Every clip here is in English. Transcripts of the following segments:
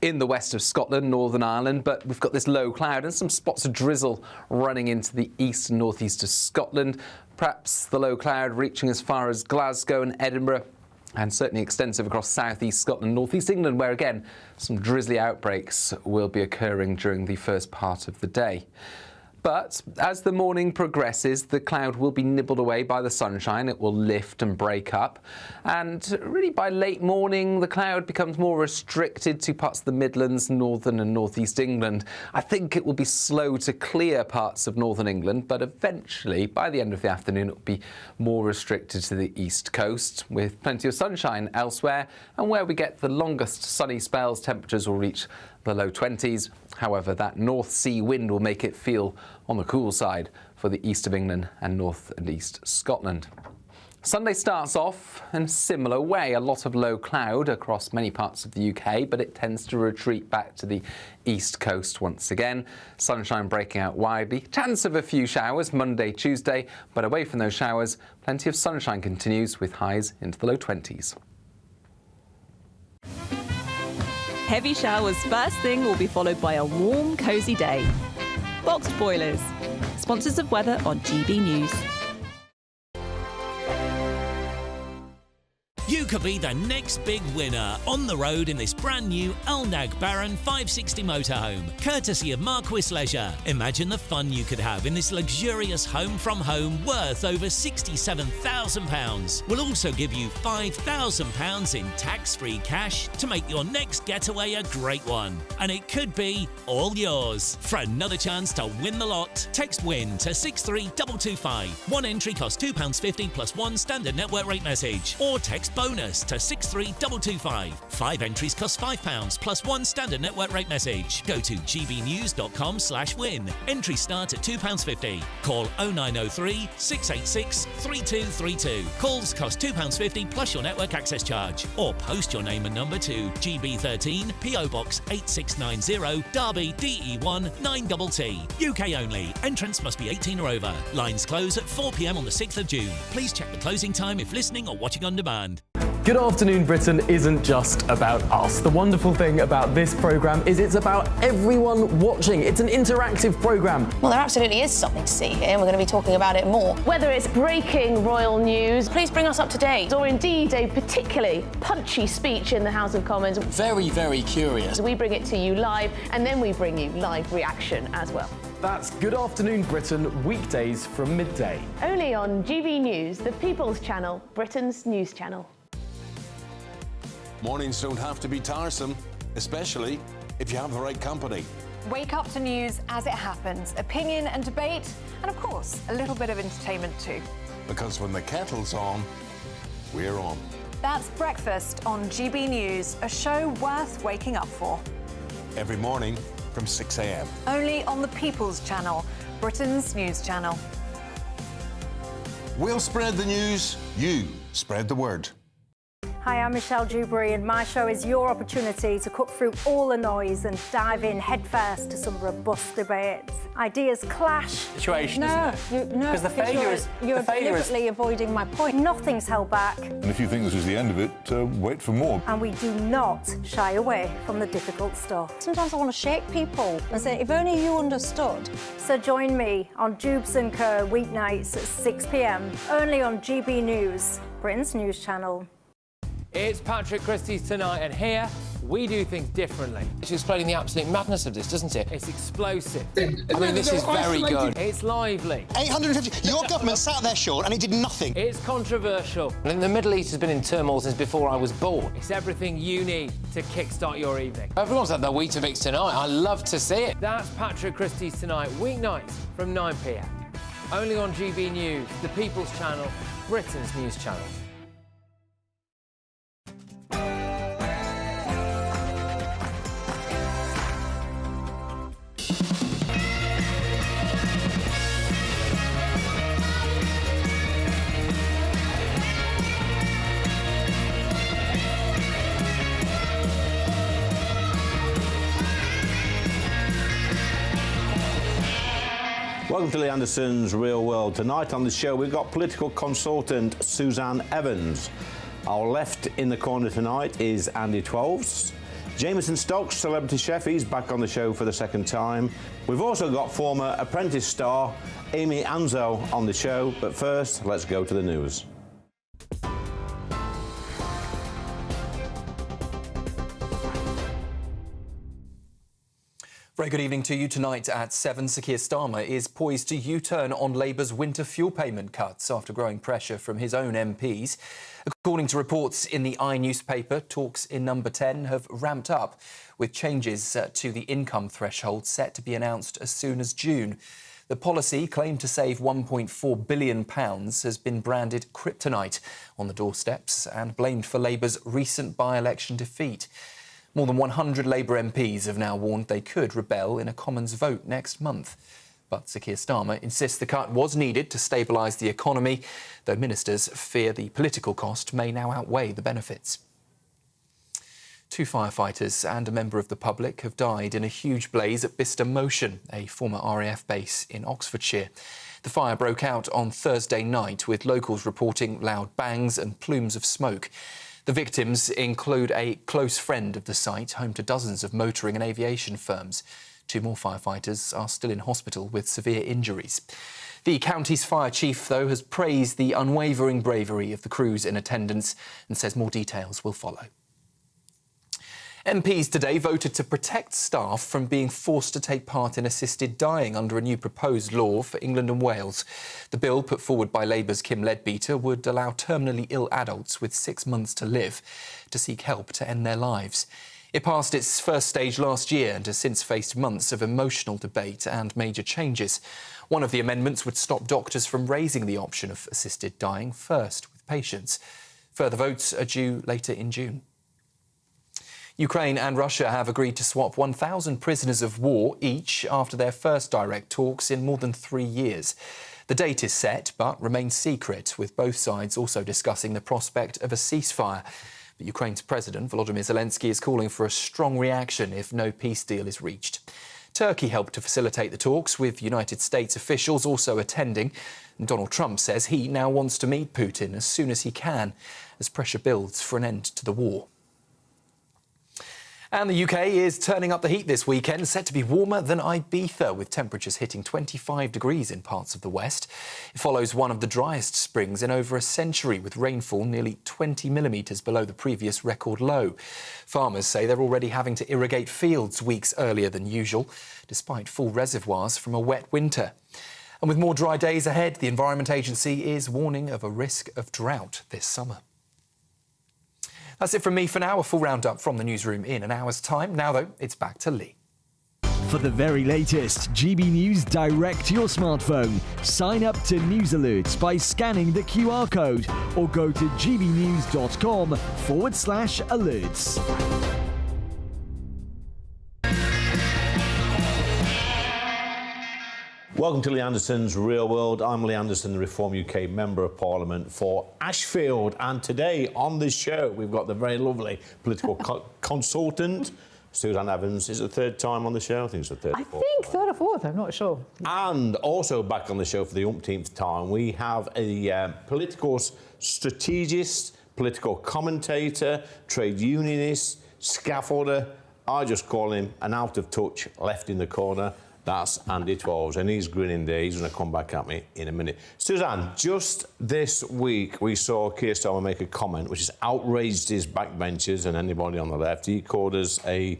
in the west of Scotland, Northern Ireland, but we've got this low cloud and some spots of drizzle running into the east and northeast of Scotland. Perhaps the low cloud reaching as far as Glasgow and Edinburgh, and certainly extensive across southeast Scotland, northeast England, where again some drizzly outbreaks will be occurring during the first part of the day. But as the morning progresses, the cloud will be nibbled away by the sunshine. It will lift and break up. And really by late morning, the cloud becomes more restricted to parts of the Midlands, northern and northeast England. I think it will be slow to clear parts of northern England, but eventually, by the end of the afternoon, it will be more restricted to the east coast, with plenty of sunshine elsewhere. And where we get the longest sunny spells, temperatures will reach the low 20s. However, that North Sea wind will make it feel on the cool side for the east of England and north and east Scotland. Sunday starts off in a similar way. A lot of low cloud across many parts of the UK, but it tends to retreat back to the east coast once again. Sunshine breaking out widely. Chance of a few showers Monday, Tuesday, but away from those showers, plenty of sunshine continues with highs into the low 20s. Heavy showers first thing will be followed by a warm, cosy day. Boxed Boilers, sponsors of weather on GB News. You could be the next big winner on the road in this brand new Alnag Baron 560 motorhome, courtesy of Marquis Leisure. Imagine the fun you could have in this luxurious home from home worth over £67,000. We'll also give you £5,000 in tax-free cash to make your next getaway a great one. And it could be all yours. For another chance to win the lot, text WIN to 63225. One entry costs £2.50 plus one standard network rate message. Or text bonus to 63225. 5 entries cost £5 plus one standard network rate message. Go to gbnews.com/win. Entries start at £2.50. Call 0903 686 3232. Calls cost £2.50 plus your network access charge. Or post your name and number to GB13 PO Box 8690 Derby DE1 9TT. UK only. Entrance must be 18 or over. Lines close at 4 p.m. on the 6th of June. Please check the closing time if listening or watching on demand. Good Afternoon Britain isn't just about us. The wonderful thing about this programme is it's about everyone watching. It's an interactive programme. Well, there absolutely is something to see here, and we're going to be talking about it more. Whether it's breaking royal news, please bring us up to date, or indeed a particularly punchy speech in the House of Commons. Very, very curious. We bring it to you live, and then we bring you live reaction as well. That's Good Afternoon Britain, weekdays from midday. Only on GB News, the People's Channel, Britain's news channel. Mornings don't have to be tiresome, especially if you have the right company. Wake up to news as it happens, opinion and debate, and of course, a little bit of entertainment too. Because when the kettle's on, we're on. That's Breakfast on GB News, a show worth waking up for. Every morning from 6 a.m. Only on the People's Channel, Britain's news channel. We'll spread the news, you spread the word. Hi, I'm Michelle Dewberry, and my show is your opportunity to cut through all the noise and dive in headfirst to some robust debates. Ideas clash. Situation, No, because the failure is... You're deliberately avoiding my point. Nothing's held back. And if you think this is the end of it, wait for more. And we do not shy away from the difficult stuff. Sometimes I want to shake people and say, if only you understood. So join me on Dubes & Co. weeknights at 6 p.m, only on GB News, Britain's news channel. It's Patrick Christie's Tonight, and here we do things differently. It's explaining the absolute madness of this, doesn't it? It's explosive. I mean, this is very good. It's lively. 850. Your government sat there, Sean, and it did nothing. It's controversial. And the Middle East has been in turmoil since before I was born. It's everything you need to kickstart your evening. Everyone's had their Weetabix tonight. I love to see it. That's Patrick Christie's Tonight, weeknights from 9 p.m. Only on GB News, the People's Channel, Britain's news channel. Welcome to Lee Anderson's Real World. Tonight on the show we've got political consultant Suzanne Evans. Our left in the corner tonight is Andy Twelves. Jameson Stocks, celebrity chef, he's back on the show for the second time. We've also got former Apprentice star Amy Ansell on the show, but first, let's go to the news. Very good evening to you. Tonight at 7, Sir Keir Starmer is poised to U-turn on Labour's winter fuel payment cuts after growing pressure from his own MPs. According to reports in the I newspaper, talks in Number 10 have ramped up, with changes to the income threshold set to be announced as soon as June. The policy, claimed to save £1.4 billion, has been branded kryptonite on the doorsteps and blamed for Labour's recent by-election defeat. More than 100 Labour MPs have now warned they could rebel in a Commons vote next month. But Sir Keir Starmer insists the cut was needed to stabilise the economy, though ministers fear the political cost may now outweigh the benefits. 2 firefighters and a member of the public have died in a huge blaze at Bicester Motion, a former RAF base in Oxfordshire. The fire broke out on Thursday night, with locals reporting loud bangs and plumes of smoke. The victims include a close friend of the site, home to dozens of motoring and aviation firms. 2 more firefighters are still in hospital with severe injuries. The county's fire chief, though, has praised the unwavering bravery of the crews in attendance and says more details will follow. MPs today voted to protect staff from being forced to take part in assisted dying under a new proposed law for England and Wales. The bill, put forward by Labour's Kim Leadbeater, would allow terminally ill adults with 6 months to live to seek help to end their lives. It passed its first stage last year and has since faced months of emotional debate and major changes. One of the amendments would stop doctors from raising the option of assisted dying first with patients. Further votes are due later in June. Ukraine and Russia have agreed to swap 1,000 prisoners of war each after their first direct talks in more than 3 years. The date is set but remains secret, with both sides also discussing the prospect of a ceasefire. But Ukraine's President Volodymyr Zelensky is calling for a strong reaction if no peace deal is reached. Turkey helped to facilitate the talks, with United States officials also attending. And Donald Trump says he now wants to meet Putin as soon as he can, as pressure builds for an end to the war. And the UK is turning up the heat this weekend, set to be warmer than Ibiza, with temperatures hitting 25 degrees in parts of the west. It follows one of the driest springs in over a century, with rainfall nearly 20 millimetres below the previous record low. Farmers say they're already having to irrigate fields weeks earlier than usual, despite full reservoirs from a wet winter. And with more dry days ahead, the Environment Agency is warning of a risk of drought this summer. That's it from me for now. A full roundup from the newsroom in an hour's time. Now, though, it's back to Lee. For the very latest GB News direct to your smartphone, sign up to News Alerts by scanning the QR code or go to gbnews.com/alerts. Welcome to Lee Anderson's Real World. I'm Lee Anderson, the Reform UK Member of Parliament for Ashfield. And today on this show, we've got the very lovely political consultant, Suzanne Evans. Is it the third time on the show? I think it's the third. I think third or fourth, I'm not sure. And also back on the show for the umpteenth time, we have a political strategist, political commentator, trade unionist, scaffolder. I just call him an out-of-touch left in the corner. That's Andy Twalls, and he's grinning there. He's going to come back at me in a minute. Suzanne, just this week we saw Keir Starmer make a comment which has outraged his backbenchers and anybody on the left. He called us a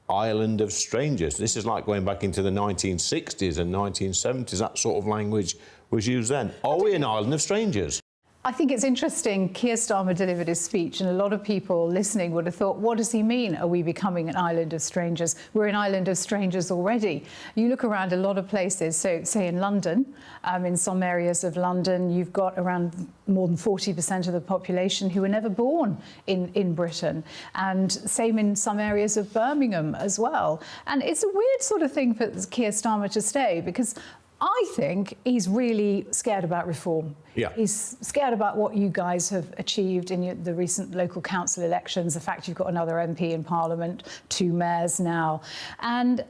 island of strangers. This is like going back into the 1960s and 1970s. That sort of language was used then. Are we an island of strangers? I think it's interesting. Keir Starmer delivered his speech, and a lot of people listening would have thought, what does he mean? Are we becoming an island of strangers? We're an island of strangers already. You look around a lot of places, so say in London, in some areas of London, you've got around more than 40% of the population who were never born in Britain. And same in some areas of Birmingham as well. And it's a weird sort of thing for Keir Starmer to say, because I think he's really scared about reform. Yeah. He's scared about what you guys have achieved in the recent local council elections, the fact you've got another MP in Parliament, 2 mayors now. And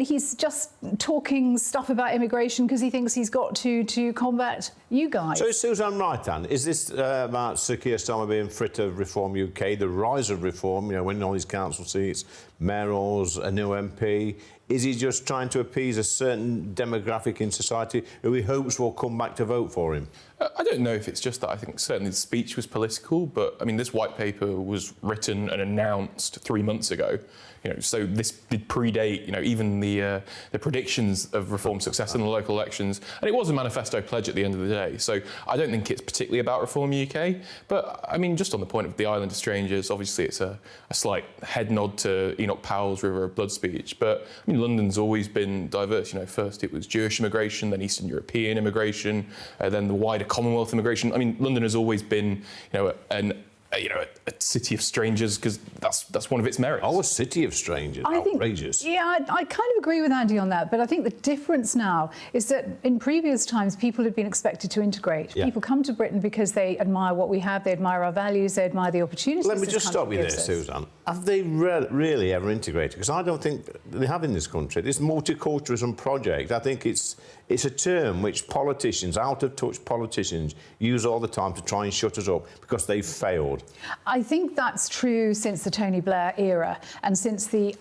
he's just talking stuff about immigration because he thinks he's got to combat you guys. So is Suzanne right, Anne? Is this about Sir Keir Starmer being fit of Reform UK, the rise of reform, you know, winning all these council seats, mayors, a new MP? Is he just trying to appease a certain demographic in society who he hopes will come back to vote for him? I don't know if it's just that. I think certainly the speech was political, but I mean, this white paper was written and announced 3 months ago. You know, so this did predate, you know, even the predictions of Reform's success in the local elections, and it was a manifesto pledge at the end of the day. So I don't think it's particularly about Reform UK. But I mean, just on the point of the Island of Strangers, obviously it's a slight head nod to Enoch Powell's River of Blood speech. But I mean, London's always been diverse. You know, first it was Jewish immigration, then Eastern European immigration, then the wider Commonwealth immigration. I mean, London has always been, you know, a city of strangers, because that's one of its merits. Oh, a city of strangers. Outrageous. I kind of agree with Andy on that, but I think the difference now is that in previous times people had been expected to integrate. Yeah. People come to Britain because they admire what we have, they admire our values, they admire the opportunities. Let me just stop you there, Suzanne. Have they really ever integrated? Because I don't think they have in this country. This multiculturalism project, I think it's a term which politicians, out-of-touch politicians, use all the time to try and shut us up because they've failed. I think that's true since the Tony Blair era and since the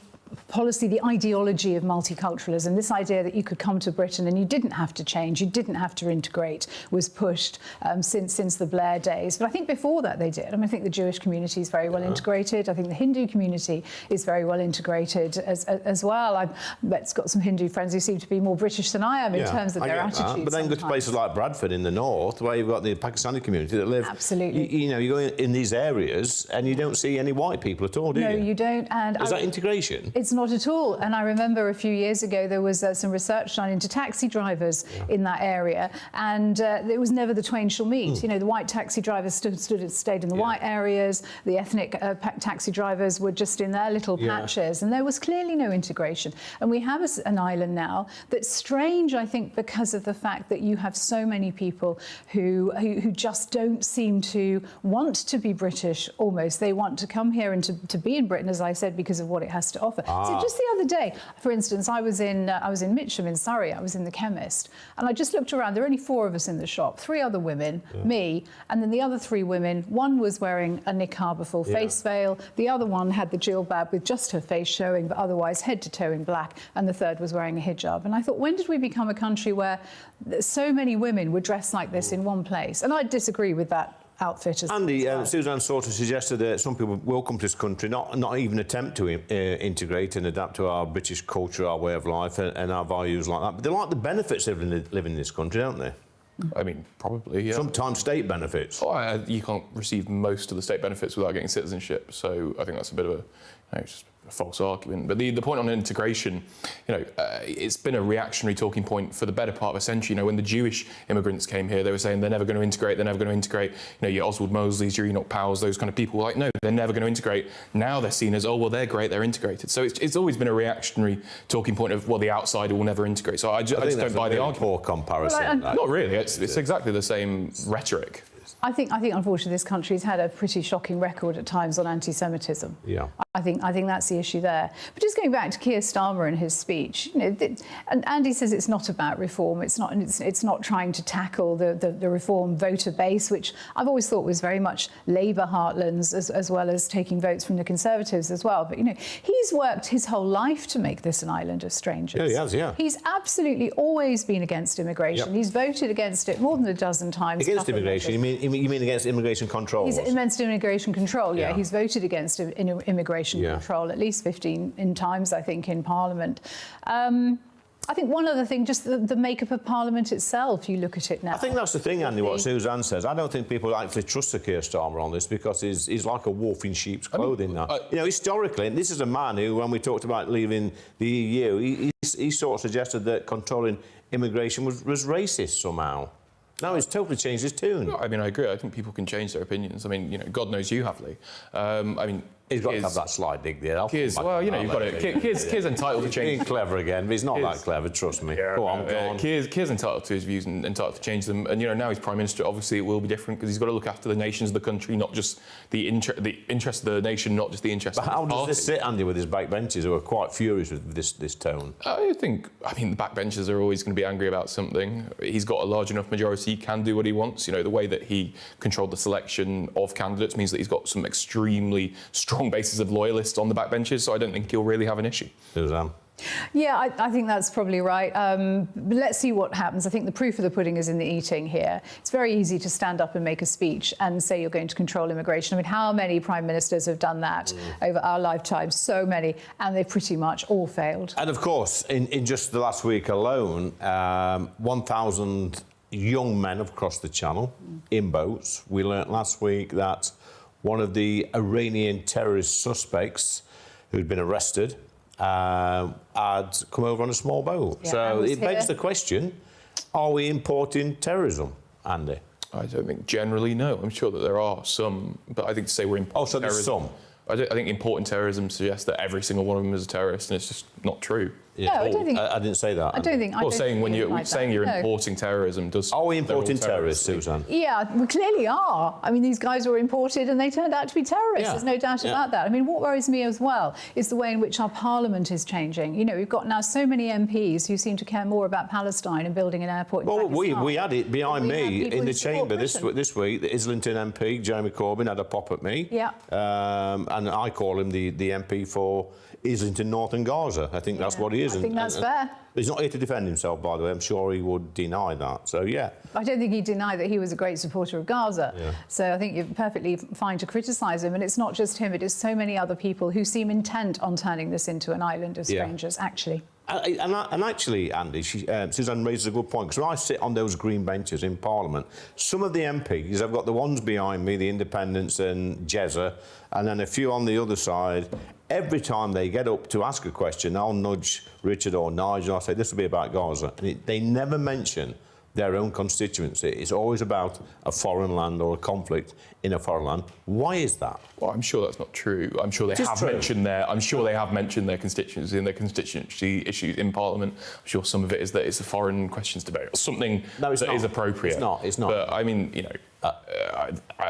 policy, the ideology of multiculturalism, this idea that you could come to Britain and you didn't have to change, you didn't have to integrate, was pushed since the Blair days. But I think before that they did. I mean, I think the Jewish community is very well integrated. I think the Hindu community is very well integrated as well. I've got some Hindu friends who seem to be more British than I am in terms of their attitudes. But then go to places like Bradford in the north, where you've got the Pakistani community that live. Absolutely. You know, you go in these areas and you don't see any white people at all, do you? No, you don't. And is that integration? It's not at all. And I remember a few years ago there was some research done into taxi drivers in that area, and it was never the twain shall meet. You know, the white taxi drivers stayed in the white areas, the ethnic taxi drivers were just in their little patches, and there was clearly no integration. And we have an island now that's strange, I think, because of the fact that you have so many people who just don't seem to want to be British almost. They want to come here and to be in Britain, as I said, because of what it has to offer. So just the other day, for instance, I was in Mitcham in Surrey. I was in the chemist, and I just looked around. There were only 4 of us in the shop, 3 other women, me, and then the other 3 women. One was wearing a niqab, a full face veil. The other one had the jilbab with just her face showing, but otherwise head to toe in black. And the third was wearing a hijab. And I thought, when did we become a country where so many women were dressed like this in one place? And I disagree with that outfit as Andy, well. Suzanne sort of suggested that some people will come to this country, not even attempt to integrate and adapt to our British culture, our way of life and our values like that. But they like the benefits of living in this country, don't they? I mean, probably, yeah. Sometimes state benefits. Oh, you can't receive most of the state benefits without getting citizenship, so I think that's a bit of just a false argument. But the point on integration, you know, it's been a reactionary talking point for the better part of a century. You know, when the Jewish immigrants came here, they were saying they're never going to integrate, they're never going to integrate. You know, your Oswald Mosleys, your Enoch Powells, those kind of people were like, no, they're never going to integrate. Now they're seen as, oh, well, they're great, they're integrated. So it's always been a reactionary talking point of, well, the outsider will never integrate. So I just don't buy the argument. Poor comparison. Well, not really. It's exactly the same rhetoric. I think unfortunately this country has had a pretty shocking record at times on anti-Semitism. Yeah. I think that's the issue there. But just going back to Keir Starmer and his speech, you know, and Andy says it's not about reform. It's not trying to tackle the reform voter base, which I've always thought was very much Labour heartlands as well as taking votes from the Conservatives as well. But you know, he's worked his whole life to make this an island of strangers. Yeah, he has. Yeah. He's absolutely always been against immigration. Yep. He's voted against it more than a dozen times. Against immigration? You mean against immigration control? He's against immigration control, yeah. He's voted against immigration control at least 15 times, I think, in Parliament. I think one other thing, just the makeup of Parliament itself, you look at it now. I think that's the thing, Andy, what Suzanne says. I don't think people actually trust Sir Keir Starmer on this because he's like a wolf in sheep's clothing now. You know, historically, and this is a man who, when we talked about leaving the EU, he sort of suggested that controlling immigration was racist somehow. Now he's totally changed his tune. I mean, I agree. I think people can change their opinions. I mean, you know, God knows you have, Lee. I mean, He's got to have that slide dig there. Well, you know, you've got it. Keir's entitled to change. He's clever again, but he's not that clever, trust me. Yeah, go on. Keir's entitled to his views and entitled to change them. And, you know, now he's Prime Minister, obviously it will be different because he's got to look after the nations of the country, not just the interest of the nation, not just the interest of the party. But how does this sit, Andy, with his backbenchers who are quite furious with this tone? I mean, the backbenchers are always going to be angry about something. He's got a large enough majority, he can do what he wants. You know, the way that he controlled the selection of candidates means that he's got some extremely strong bases of loyalists on the backbenches, so I don't think he'll really have an issue. Suzanne? Yeah, I think that's probably right. Let's see what happens. I think the proof of the pudding is in the eating here. It's very easy to stand up and make a speech and say you're going to control immigration. I mean, how many prime ministers have done that over our lifetimes? So many, and they've pretty much all failed. And of course, in just the last week alone, 1,000 young men have crossed the channel in boats. We learnt last week that one of the Iranian terrorist suspects who'd been arrested had come over on a small boat. Yeah, so it begs the question, are we importing terrorism, Andy? I don't think generally, no. I'm sure that there are some, but I think to say we're importing terrorism... some? I think importing terrorism suggests that every single one of them is a terrorist, and it's just not true. Yeah. No, I don't think... I didn't say that. I don't think... Well, saying you're importing terrorism does... Are we importing terrorists, Suzanne? Yeah, we clearly are. I mean, these guys were imported and they turned out to be terrorists. Yeah. There's no doubt about that. I mean, what worries me as well is the way in which our parliament is changing. You know, we've got now so many MPs who seem to care more about Palestine and building an airport in Pakistan. We had it behind me in the chamber this week. The Islington MP, Jeremy Corbyn, had a pop at me. Yeah. And I call him the MP for Islington North and Gaza. I think that's what he is. I think that's fair. He's not here to defend himself, by the way. I'm sure he would deny that. So, yeah. I don't think he'd deny that he was a great supporter of Gaza. Yeah. So I think you're perfectly fine to criticise him. And it's not just him, it is so many other people who seem intent on turning this into an island of strangers, actually. And actually, Andy, Suzanne raises a good point, because when I sit on those green benches in Parliament, some of the MPs, I've got the ones behind me, the Independents and Jezza, and then a few on the other side, every time they get up to ask a question, I'll nudge Richard or Nigel, I'll say, this will be about Gaza. And they never mention their own constituency. It's always about a foreign land or a conflict in a foreign land. Why is that? Well, I'm sure that's not true. I'm sure they have mentioned their constituency and their constituency issues in Parliament. I'm sure some of it is that it's a foreign questions debate or something that is appropriate. It's not. But I mean, you know,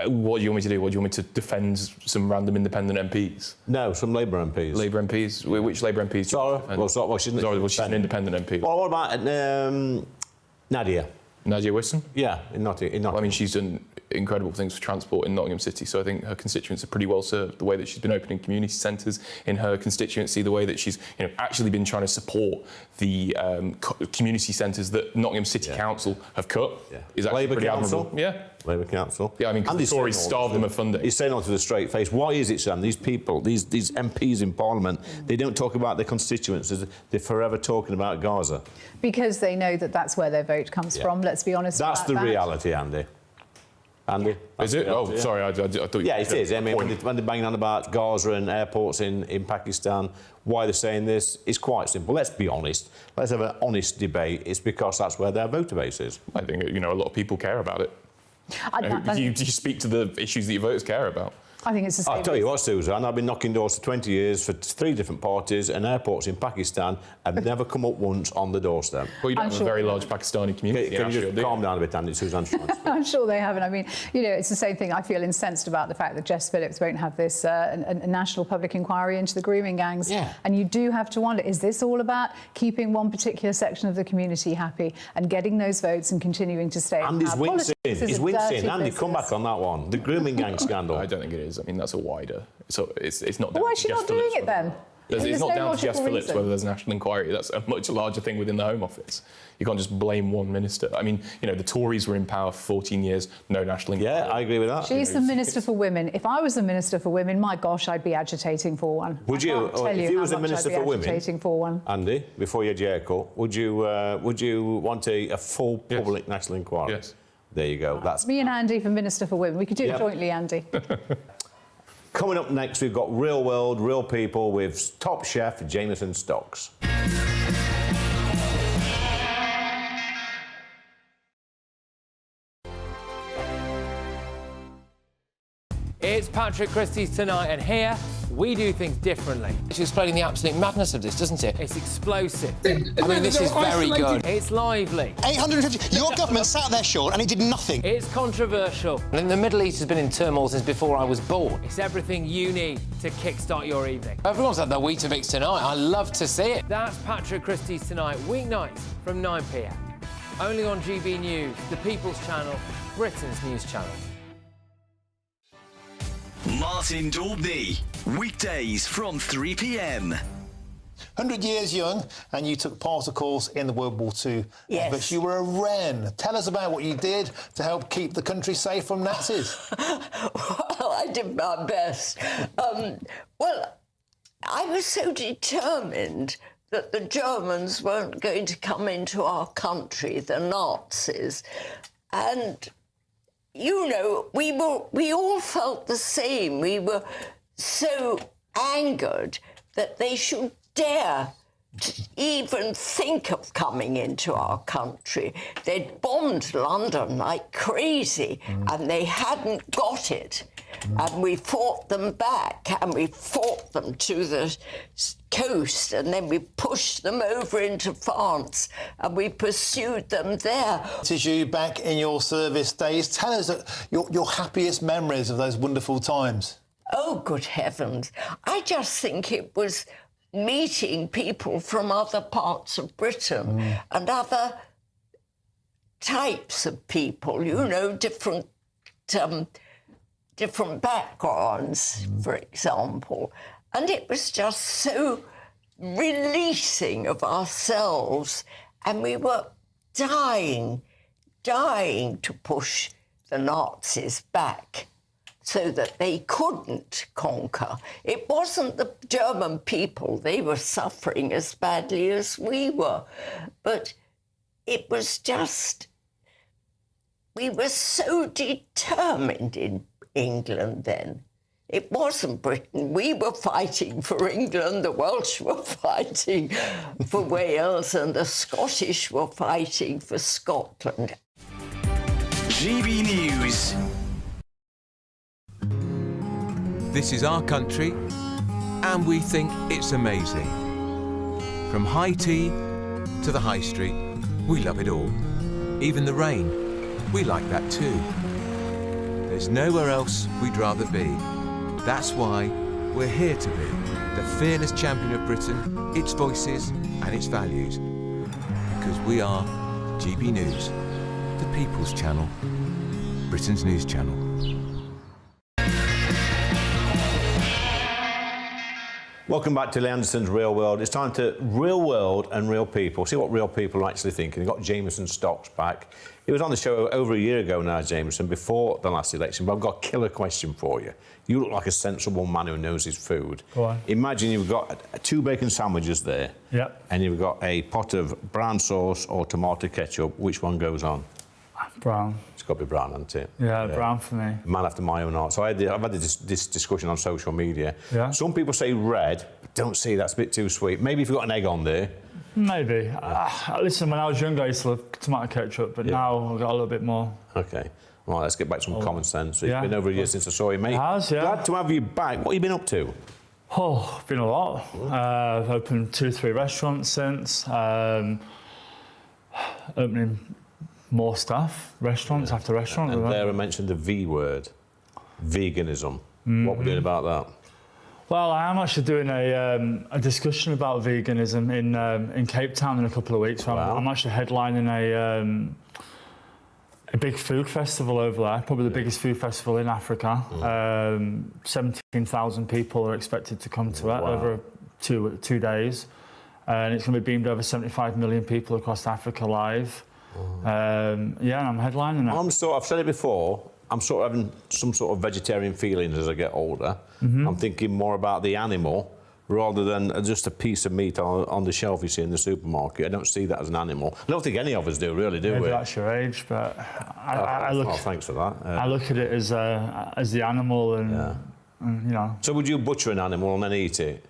what do you want me to do? What do you want me to defend some random independent MPs? No, some Labour MPs. Labour MPs? Which Labour MPs? Zara. She's an independent MP. Well, what about Nadia Whitson? Yeah, in Nottingham. Well, I mean, she's done incredible things for transport in Nottingham City, so I think her constituents are pretty well served. The way that she's been opening community centres in her constituency, the way that she's actually been trying to support the community centres that Nottingham City Council have cut is actually Labour pretty Council? admirable. Yeah. Labour Council. Yeah, I mean, because the Tories starved them of funding. He's saying on to the straight face, why is it, Sam, these people, these MPs in Parliament, they don't talk about their constituents, they're forever talking about Gaza? Because they know that that's where their vote comes from, let's be honest about that. That's the reality, Andy. Andy? Is it? Oh, sorry, I thought you... Yeah, it is. I mean, when they're banging on about Gaza and airports in Pakistan, why they're saying this is quite simple. Let's be honest. Let's have an honest debate. It's because that's where their voter base is. I think, a lot of people care about it. You speak to the issues that your voters care about. I think it's the same. I'll tell you what, Suzanne, I've been knocking doors for 20 years for 3 different parties, and airports in Pakistan have never come up once on the doorstep. Well, you don't have a very large Pakistani community. Can you just calm down a bit, Andy? Suzanne's trying to speak. I'm sure they haven't. I mean, it's the same thing. I feel incensed about the fact that Jess Phillips won't have this a national public inquiry into the grooming gangs. Yeah. And you do have to wonder, is this all about keeping one particular section of the community happy and getting those votes and continuing to stay? Andy's wincing. He's wincing. Andy, come back on that one. The grooming gang scandal. I don't think it is. I mean, that's a wider. So it's not. Well, why is she not doing it then? It's not down to Jess Phillips whether there's a national inquiry. That's a much larger thing within the Home Office. You can't just blame one minister. I mean, the Tories were in power for 14 years, no national inquiry. Yeah, I agree with that. She's the Minister for Women. If I was the Minister for Women, my gosh, I'd be agitating for one. Would you? If you was a Minister for Women, agitating for one. Andy, before you had your haircut, would you want a full public national inquiry? Yes. There you go. That's me and Andy for Minister for Women. We could do it jointly, Andy. Coming up next, we've got Real World, Real People with top chef Jameson Stocks. It's Patrick Christie's Tonight, and here We do things differently. It's explaining the absolute madness of this, doesn't it? It's explosive. I mean, this is very good. It's lively. 850. Your government sat there, Sean, and he did nothing. It's controversial. And the Middle East has been in turmoil since before I was born. It's everything you need to kickstart your evening. Everyone's had their Weetabix tonight. I love to see it. That's Patrick Christie's Tonight, weeknights from 9 p.m. Only on GB News, the People's Channel, Britain's news channel. Martin Daubney, weekdays from 3 p.m. 100 years young, and you took part, of course, in the World War II. Yes. But you were a Wren. Tell us about what you did to help keep the country safe from Nazis. Well, I did my best. Well, I was so determined that the Germans weren't going to come into our country, the Nazis. And, you know, we all felt the same. We were so angered that they should dare to even think of coming into our country. They'd bombed London like crazy, and they hadn't got it. And we fought them back, and we fought them to the coast, and then we pushed them over into France, and we pursued them there. This is you back in your service days. Tell us your happiest memories of those wonderful times. Oh, good heavens. I just think it was meeting people from other parts of Britain and other types of people, you know, different backgrounds, for example. And it was just so releasing of ourselves. And we were dying to push the Nazis back so that they couldn't conquer. It wasn't the German people. They were suffering as badly as we were. But it was just, we were so determined in England then. It wasn't Britain. We were fighting for England, the Welsh were fighting for Wales, and the Scottish were fighting for Scotland. GB News. This is our country, and we think it's amazing. From high tea to the high street, we love it all. Even the rain, we like that too. There's nowhere else we'd rather be. That's why we're here to be the fearless champion of Britain, its voices and its values. Because we are GB News, the People's Channel, Britain's news channel. Welcome back to Lee Anderson's Real World. It's time to Real World and Real People. See what real people are actually thinking. We've got Jameson Stocks back. He was on the show over a year ago now, Jameson, before the last election, but I've got a killer question for you. You look like a sensible man who knows his food. Go on. Imagine you've got 2 bacon sandwiches there. Yep. And you've got a pot of brown sauce or tomato ketchup. Which one goes on? Brown. It's got to be brown, hasn't it? Yeah, brown for me. Man after my own heart. So I've had this discussion on social media. Yeah. Some people say red, but don't say that's a bit too sweet. Maybe if you've got an egg on there. Maybe. Listen, when I was younger, I used to love tomato ketchup, but now I've got a little bit more. OK. Right, let's get back to some common sense. It's been over a year since I saw you, mate. It has, yeah. Glad to have you back. What have you been up to? Oh, been a lot. I've opened 2 or 3 restaurants since. Opening more stuff, restaurants after restaurant. And there I mentioned the V word, veganism. What we're doing about that? Well, I am actually doing a discussion about veganism in Cape Town in a couple of weeks. Wow. I'm actually headlining a big food festival over there, probably the biggest food festival in Africa. 17,000 people are expected to come to it over 2 days. And it's going to be beamed over 75 million people across Africa live. Yeah, and I'm headlining it. I've said it before, I'm sort of having some sort of vegetarian feelings as I get older. I'm thinking more about the animal rather than just a piece of meat on the shelf you see in the supermarket. I don't see that as an animal. I don't think any of us do, really, do we? Maybe that's your age, but I look... Oh, thanks for that. I look at it as the animal and, you know... So would you butcher an animal and then eat it?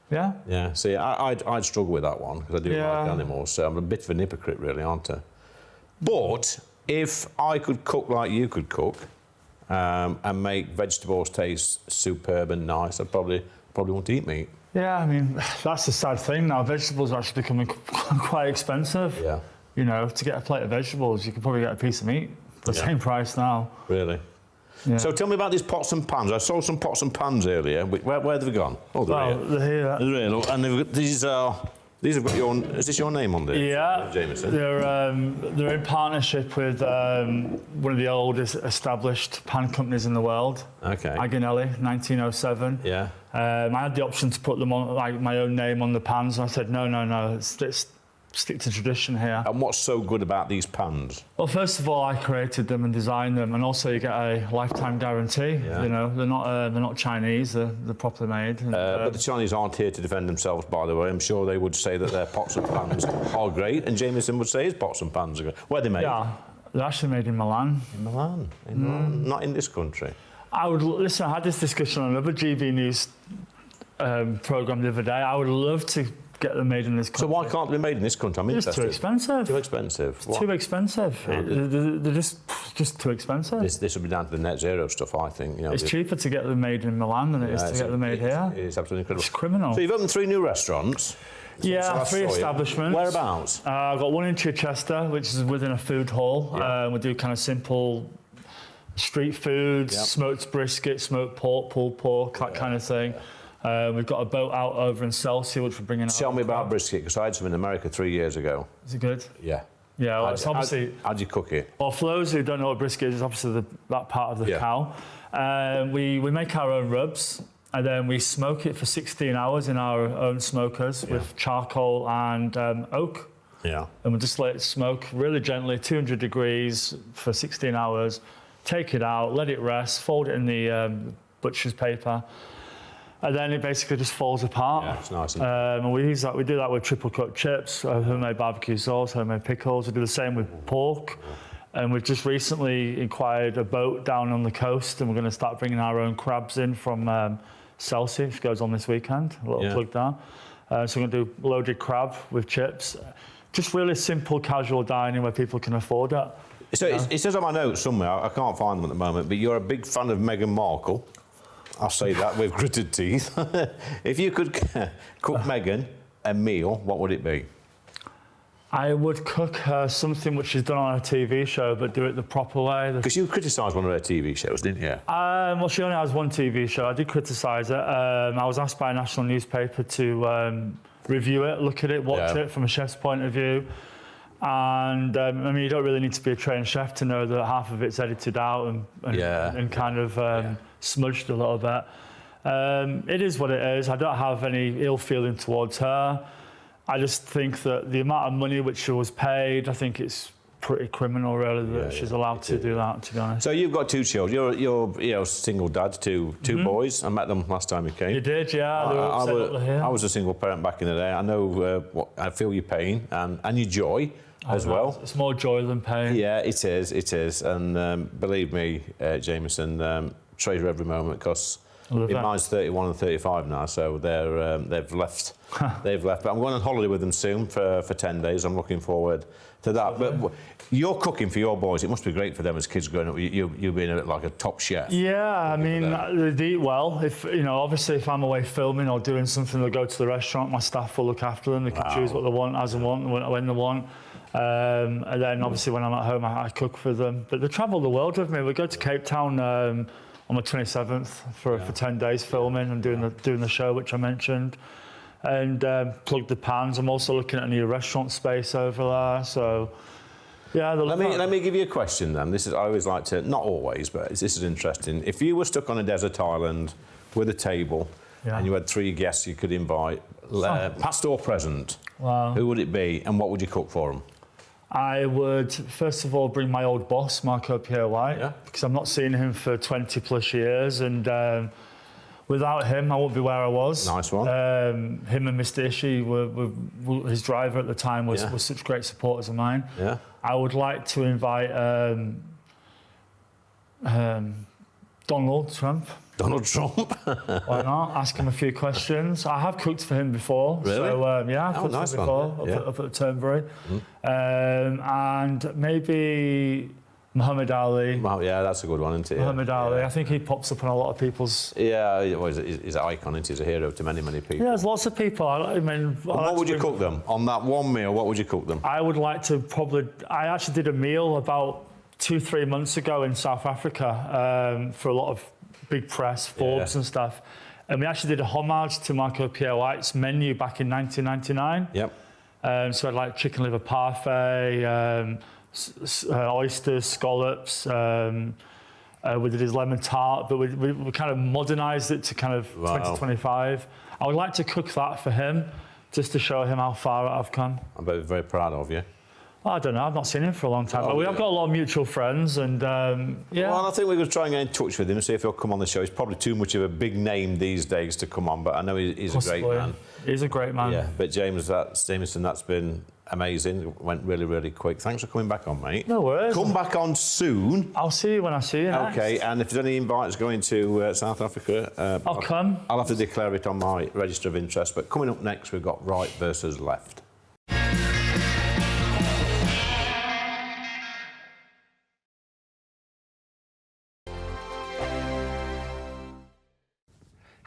Yeah. Yeah, see, I'd struggle with that one, because I do like animals, so I'm a bit of an hypocrite, really, aren't I? But if I could cook like you could cook and make vegetables taste superb and nice, I'd probably probably won't eat meat. Yeah, I mean, that's the sad thing now. Vegetables are actually becoming quite expensive. Yeah. You know, to get a plate of vegetables, you can probably get a piece of meat for the same price now. Really? Yeah. So tell me about these pots and pans. I saw some pots and pans earlier. Where have they gone? Oh, they're here. They're here. They're here. Look, and these have got your. Is this your name on there? Yeah, Jameson. They're in partnership with one of the oldest established pan companies in the world. Okay. Agnelli, 1907. Yeah. I had the option to put them on, like, my own name on the pans, and I said no. Let's stick to tradition here. And what's so good about these pans? Well, first of all, I created them and designed them, and also you get a lifetime guarantee. Yeah. You know, they're not Chinese; they're properly made. And, but the Chinese aren't here to defend themselves, by the way. I'm sure they would say that their pots and pans are great, and Jameson would say his pots and pans are good. Where are they made? Yeah, they're actually made in Milan. In Milan? In Milan? Not in this country? I had this discussion on another GB News programme the other day. I would love to get them made in this country. So why can't they be made in this country? I'm interested. It's too expensive. Too expensive? It's too expensive. They're just too expensive. This will be down to the net zero stuff, I think. You know, it's cheaper to get them made in Milan than it is to get them made here. It's absolutely incredible. It's criminal. So you've opened 3 new restaurants. Yeah, 3 establishments. Whereabouts? I've got one in Chichester, which is within a food hall. Yeah. We do kind of simple street foods, smoked brisket, smoked pork, pulled pork, that kind of thing. We've got a boat out over in Chelsea, which we're bringing out. Tell me about brisket, because I had some in America 3 years ago. Is it good? Yeah. Yeah, well, it's obviously... How'd you cook it? Well, for those who don't know what brisket is, it's obviously that part of the cow. We make our own rubs, and then we smoke it for 16 hours in our own smokers with charcoal and oak. Yeah. And we just let it smoke really gently, 200 degrees for 16 hours. Take it out, let it rest, fold it in the butcher's paper, and then it basically just falls apart. Yeah, it's nice. And we use that. We do that with triple cut chips, homemade barbecue sauce, homemade pickles. We do the same with pork. And we've just recently acquired a boat down on the coast, and we're going to start bringing our own crabs in from Chelsea, which goes on this weekend. A little plug down. So we're going to do loaded crab with chips. Just really simple, casual dining where people can afford it. So it says on my notes somewhere, I can't find them at the moment, but you're a big fan of Meghan Markle. I'll say that with gritted teeth. If you could cook Meghan a meal, what would it be? I would cook her something which she's done on a TV show, but do it the proper way. Because you criticised one of her TV shows, didn't you? Well, she only has one TV show. I did criticise it. I was asked by a national newspaper to review it, look at it, watch it from a chef's point of view. And I mean, you don't really need to be a trained chef to know that half of it's edited out and kind of smudged a little bit. It is what it is. I don't have any ill feeling towards her. I just think that the amount of money which she was paid, I think it's pretty criminal, really, that she's allowed to do that, to be honest. So you've got 2 children. You're single dad, two boys. I met them last time you came. You did, yeah. I was a single parent back in the day. I know I feel your pain and your joy as well. It's more joy than pain. Yeah, it is. And believe me, Jameson, treasure every moment, because mine's 31 and 35 now, so they've left. They've left. But I'm going on holiday with them soon for 10 days. I'm looking forward to that. But you're cooking for your boys. It must be great for them as kids growing up. You being like a top chef. Yeah, I mean, they eat well. If obviously, if I'm away filming or doing something, they'll go to the restaurant. My staff will look after them. They can choose what they want, as they want, when they want. And then obviously, when I'm at home, I cook for them. But they travel the world with me. We go to Cape Town on the 27th for 10 days filming and doing the show, which I mentioned. And plug the pans. I'm also looking at a new restaurant space over there. So, yeah. Let me give you a question then. I always like to, not always, but this is interesting. If you were stuck on a desert island with a table and you had 3 guests you could invite, past or present, who would it be and what would you cook for them? I would, first of all, bring my old boss, Marco Pierre White, because I've not seen him for 20 plus years, and without him, I wouldn't be where I was. Nice one. Him and Mr. Ishii, his driver at the time, was such great supporters of mine. Yeah. I would like to invite Donald Trump. Donald Trump? Why not? Ask him a few questions. I have cooked for him before. Really? So, I've cooked for him before, up at Turnberry. And maybe Muhammad Ali. Well, yeah, that's a good one, isn't it? Muhammad Ali. I think he pops up on a lot of people's... Yeah, he's an icon, isn't he? He's a hero to many, many people. Yeah, there's lots of people. I mean... What would you cook them? On that one meal, what would you cook them? I would like to probably... I actually did a meal about 2-3 months ago in South Africa for a lot of big press, Forbes and stuff. And we actually did a homage to Michael Pierre White's menu back in 1999. Yep. So I had like chicken liver parfait, oysters, scallops. We did his lemon tart, but we kind of modernised it to kind of 2025. I would like to cook that for him, just to show him how far I've come. I'm very proud of you. I don't know, I've not seen him for a long time, but we have got a lot of mutual friends, and yeah. Well, I think we're going to try and get in touch with him and see if he'll come on the show. He's probably too much of a big name these days to come on, but I know he's a great man. He's a great man. Yeah, but James Jamieson, that's been amazing. It went really, really quick. Thanks for coming back on, mate. No worries. Come back on soon. I'll see you when I see you next. OK, and if there's any invites going to South Africa... I'll come. I'll have to declare it on my register of interest. But coming up next, we've got Right versus Left.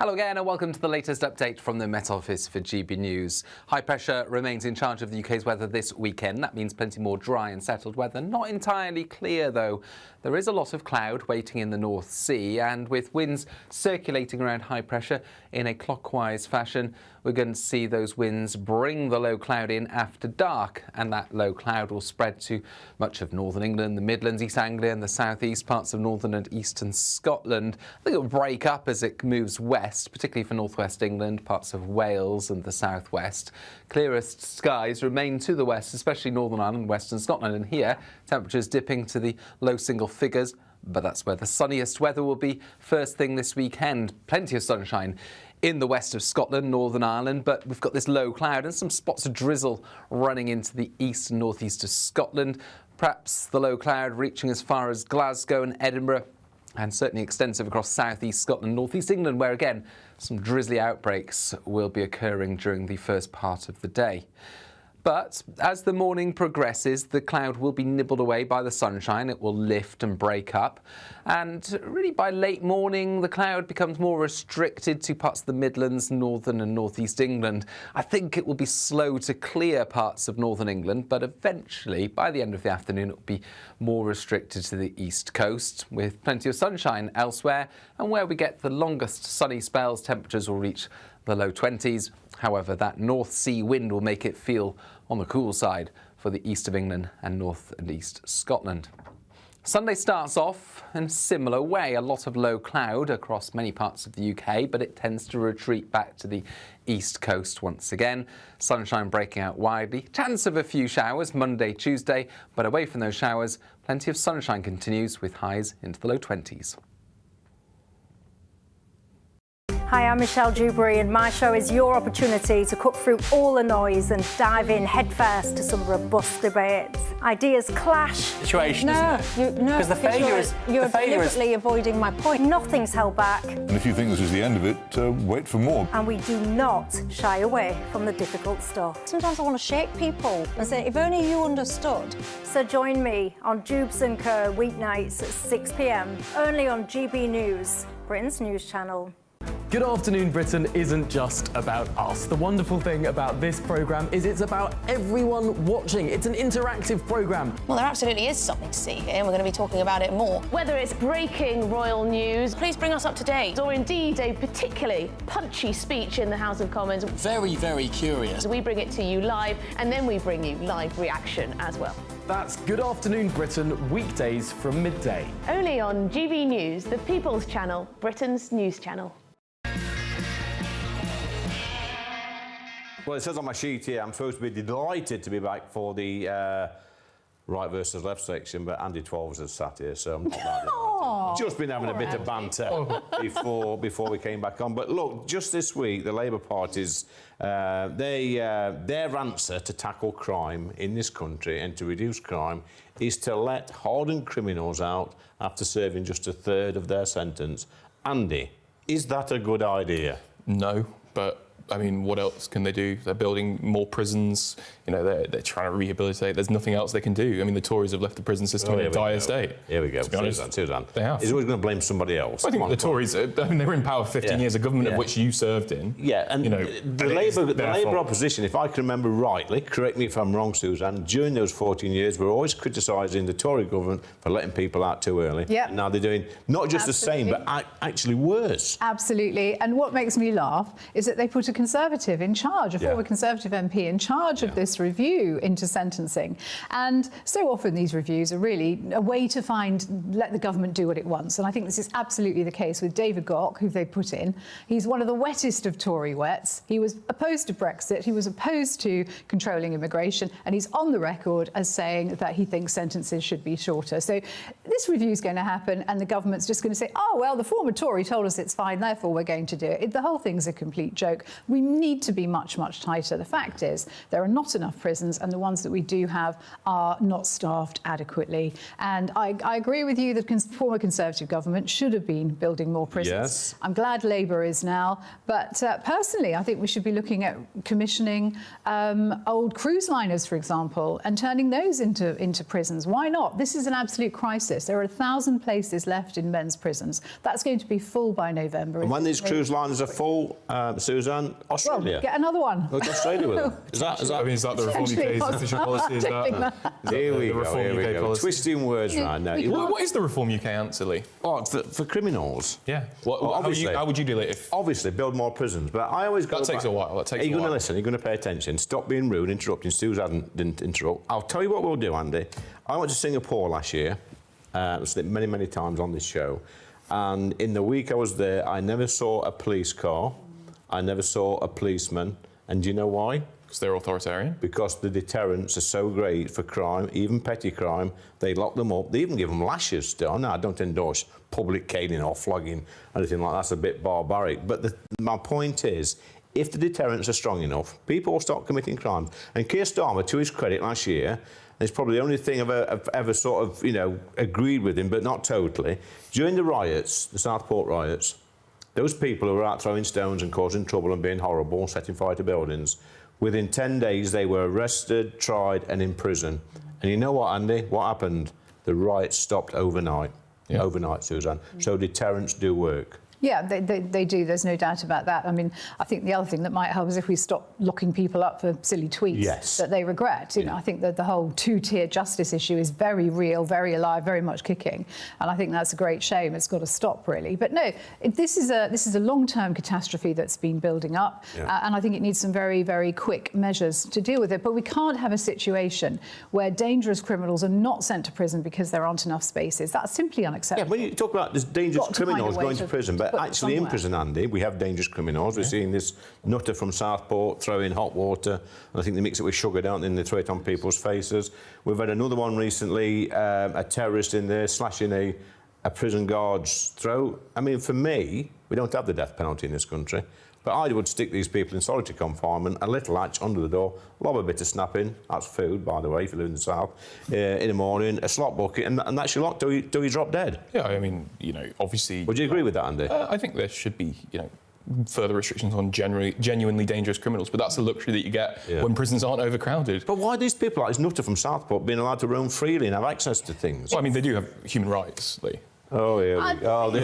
Hello again and welcome to the latest update from the Met Office for GB News. High pressure remains in charge of the UK's weather this weekend. That means plenty more dry and settled weather. Not entirely clear though. There is a lot of cloud waiting in the North Sea, and with winds circulating around high pressure in a clockwise fashion, we're going to see those winds bring the low cloud in after dark, and that low cloud will spread to much of northern England, the Midlands, East Anglia and the southeast, parts of northern and eastern Scotland. I think it'll break up as it moves west, particularly for northwest England, parts of Wales and the southwest. Clearest skies remain to the west, especially Northern Ireland, western Scotland, and here temperatures dipping to the low single figures, but that's where the sunniest weather will be first thing this weekend. Plenty of sunshine in the west of Scotland, Northern Ireland, but we've got this low cloud and some spots of drizzle running into the east and northeast of Scotland. Perhaps the low cloud reaching as far as Glasgow and Edinburgh, and certainly extensive across southeast Scotland, northeast England, where again some drizzly outbreaks will be occurring during the first part of the day. But as the morning progresses, the cloud will be nibbled away by the sunshine. It will lift and break up. And really by late morning, the cloud becomes more restricted to parts of the Midlands, northern and northeast England. I think it will be slow to clear parts of northern England, but eventually, by the end of the afternoon, it will be more restricted to the east coast, with plenty of sunshine elsewhere. And where we get the longest sunny spells, temperatures will reach the low 20s. However, that North Sea wind will make it feel on the cool side for the east of England and north and east Scotland. Sunday starts off in a similar way. A lot of low cloud across many parts of the UK, but it tends to retreat back to the east coast once again. Sunshine breaking out widely. Chance of a few showers Monday, Tuesday, but away from those showers, plenty of sunshine continues with highs into the low 20s. Hi, I'm Michelle Dewberry, and my show is your opportunity to cut through all the noise and dive in headfirst to some robust debates. Ideas clash. Situation, isn't it? Because the failure is... You're deliberately avoiding my point. Nothing's held back. And if you think this is the end of it, wait for more. And we do not shy away from the difficult stuff. Sometimes I want to shake people and say, if only you understood. So join me on Jubes & Co weeknights at 6 p.m, only on GB News, Britain's news channel. Good Afternoon Britain isn't just about us. The wonderful thing about this programme is it's about everyone watching. It's an interactive programme. Well, there absolutely is something to see here, and we're going to be talking about it more. Whether it's breaking royal news, please bring us up to date, or indeed a particularly punchy speech in the House of Commons. Very, very curious. We bring it to you live, and then we bring you live reaction as well. That's Good Afternoon Britain, weekdays from midday. Only on GB News, the People's Channel, Britain's news channel. Well, it says on my sheet here, I'm supposed to be delighted to be back for the right versus left section, but Andy Twelves has sat here, so I'm not that delighted. Just been having a bit of banter before we came back on. But look, just this week, the Labour Party's, their answer to tackle crime in this country and to reduce crime is to let hardened criminals out after serving just a third of their sentence. Andy, is that a good idea? No, but I mean, what else can they do? They're building more prisons. You know, they're trying to rehabilitate. There's nothing else they can do. I mean, the Tories have left the prison system in a dire state. Here we go. To be honest, Susan. they have. He's always going to blame somebody else. I think the Tories, I mean, they were in power for 15 years, a government of which you served in. Yeah, and you know, the Labour opposition, if I can remember rightly, correct me if I'm wrong, Susan, during those 14 years, we're always criticising the Tory government for letting people out too early. Yep. And now they're doing not just the same, but actually worse. Absolutely. And what makes me laugh is that they put a Conservative in charge, a former Conservative MP in charge of this review into sentencing. And so often these reviews are really a way to let the government do what it wants. And I think this is absolutely the case with David Gauke, who they put in. He's one of the wettest of Tory wets. He was opposed to Brexit. He was opposed to controlling immigration. And he's on the record as saying that he thinks sentences should be shorter. So this review is going to happen and the government's just going to say, oh, well, the former Tory told us it's fine, therefore we're going to do it. The whole thing's a complete joke. We need to be much, much tighter. The fact is there are not enough prisons and the ones that we do have are not staffed adequately. And I agree with you that former Conservative government should have been building more prisons. Yes. I'm glad Labour is now. But personally, I think we should be looking at commissioning old cruise liners, for example, and turning those into prisons. Why not? This is an absolute crisis. There are 1,000 places left in men's prisons. That's going to be full by November. And when these cruise liners are full, Susan, Australia. Well, get another one. Go to Australia with them. Is that I mean, is that the Reform UK's official policy? Is that here we the go. Reform Here we UK go. policy? Twisting words right now. What is the Reform UK answer, Lee? Oh, for criminals. Yeah. How would you deal it if? Obviously, build more prisons. But I always go. That takes a while. That takes Are you a while. going to listen? Are you going to pay attention? Stop being rude, interrupting. Susan didn't interrupt. I'll tell you what we'll do, Andy. I went to Singapore last year. I've said it many, many times on this show. And in the week I was there, I never saw a police car. I never saw a policeman. And do you know why? Because they're authoritarian? Because the deterrents are so great for crime, even petty crime. They lock them up. They even give them lashes still. No, I don't endorse public caning or flogging, anything like that. That's a bit barbaric. But my point is, if the deterrents are strong enough, people will stop committing crimes. And Keir Starmer, to his credit, last year, it's probably the only thing I've ever sort of, agreed with him, but not totally. During the riots, the Southport riots, those people who were out throwing stones and causing trouble and being horrible, setting fire to buildings, within 10 days they were arrested, tried and in prison. And you know what, Andy? What happened? The riots stopped overnight. Yeah. Overnight, Susan. So deterrents do work. Yeah, they do. There's no doubt about that. I mean, I think the other thing that might help is if we stop locking people up for silly tweets that they regret. You know, I think that the whole two-tier justice issue is very real, very alive, very much kicking, and I think that's a great shame. It's got to stop, really. But no, this is a long-term catastrophe that's been building up, and I think it needs some very, very quick measures to deal with it. But we can't have a situation where dangerous criminals are not sent to prison because there aren't enough spaces. That's simply unacceptable. Yeah, when you talk about this dangerous criminals going to prison, but actually in prison, Andy, we have dangerous criminals. We're seeing this nutter from Southport throw in hot water, and I think they mix it with sugar, don't they, and they throw it on people's faces. We've had another one recently, a terrorist in there slashing a prison guard's throat. I mean, for me, we don't have the death penalty in this country, but I would stick these people in solitary confinement, a little latch under the door, lob a bit of snapping, that's food, by the way, if you live in the south, in the morning, a slot bucket, and that's your lock till you drop dead. Yeah, I mean, obviously... Would you agree with that, Andy? I think there should be, further restrictions on genuinely dangerous criminals, but that's a luxury that you get when prisons aren't overcrowded. But why are these people like this nutter from Southport being allowed to roam freely and have access to things? Well, I mean, they do have human rights, Lee. Oh, here we go. The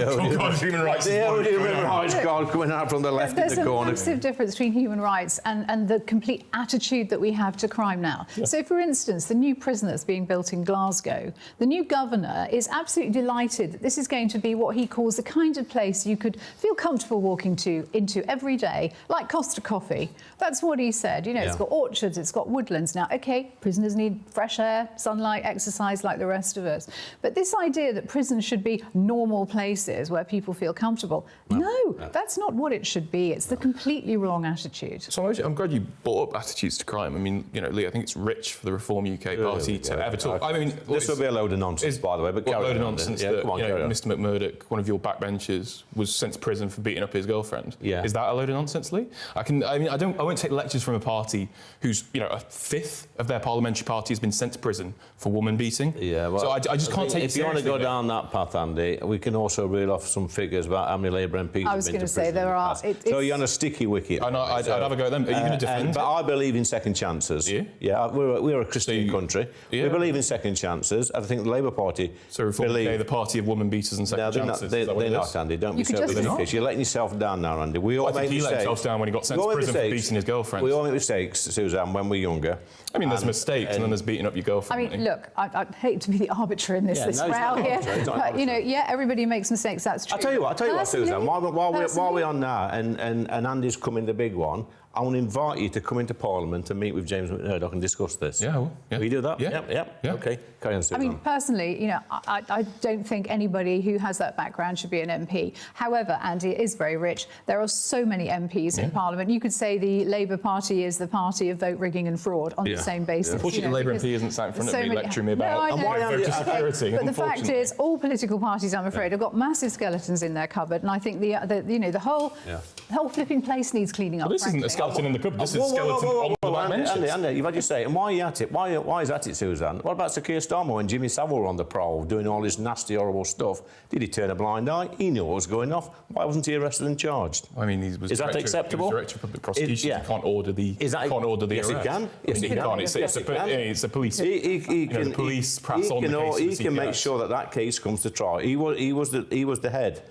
human rights. The human rights card coming out from the left in the corner. There's a massive difference between human rights and the complete attitude that we have to crime now. Yeah. So, for instance, the new prison that's being built in Glasgow, the new governor is absolutely delighted that this is going to be what he calls the kind of place you could feel comfortable walking into every day, like Costa Coffee. That's what he said. It's got orchards, it's got woodlands. Now, OK, prisoners need fresh air, sunlight, exercise like the rest of us. But this idea that prisons should be normal places where people feel comfortable. No, that's not what it should be. It's the completely wrong attitude. So I'm glad you brought up attitudes to crime. I mean, Lee, I think it's rich for the Reform UK party to ever talk. I mean, this will be a load of nonsense, by the way. But a load of nonsense that Mr. McMurdoch, one of your backbenchers, was sent to prison for beating up his girlfriend. Yeah. Is that a load of nonsense, Lee? I won't take lectures from a party whose a fifth of their parliamentary party has been sent to prison for woman beating. Yeah. Well, so I just can't take it seriously. If you want to go down that path, Andy, we can also reel off some figures about how many Labour MPs I was have been going to to say prison there in the are. past. So you're on a sticky wicket. I'd have a go at them. Are you going to defend But I believe in second chances. Yeah, we're a Christian country. We believe in second chances. I think the Labour Party believe the party of woman beaters and second chances. They're not, Andy. Don't be so ridiculous. You're letting yourself down now, Andy. We all I think make he let mistakes. himself down when he got sent to prison for beating his girlfriend. We all make mistakes, Suzanne, when we're younger. I mean, there's mistakes and then there's beating up your girlfriend. I mean, look, I'd hate to be the arbiter in this row here, but you know, yeah, everybody makes mistakes. That's true. I'll tell you what, Suzanne. While we're on now, and Andy's coming the big one, I want to invite you to come into Parliament and meet with James McMurdoch and discuss this. Yeah, Will you do that? Yeah. Yep. Okay. Carry on, I Suzanne. mean, personally, you know, I don't think anybody who has that background should be an MP. However, Andy is very rich. There are so many MPs in Parliament. You could say the Labour Party is the party of vote rigging and fraud on the same basis. Unfortunately, Labour MP isn't sat in front of me lecturing me about voter security. But the fact is, all political parties, I'm afraid, have got massive skeletons in their cupboard, and I think the whole flipping place needs cleaning up. Well, this isn't a skeleton in the cupboard. This is a skeleton on the backbenches. Andy, you've had your say. And why are you at it? Why is that it, Suzanne? What about Sir Keir Starmer when Jimmy Savile were on the prowl doing all this nasty, horrible stuff? Did he turn a blind eye? He knew what was going off. Why wasn't he arrested and charged? I mean, is that acceptable? He was director of public prosecution. You can't order the. Yes, arrest. he can. Yes, he can. It's the police. The police press on the case. He can make sure that case comes to trial. He was the head.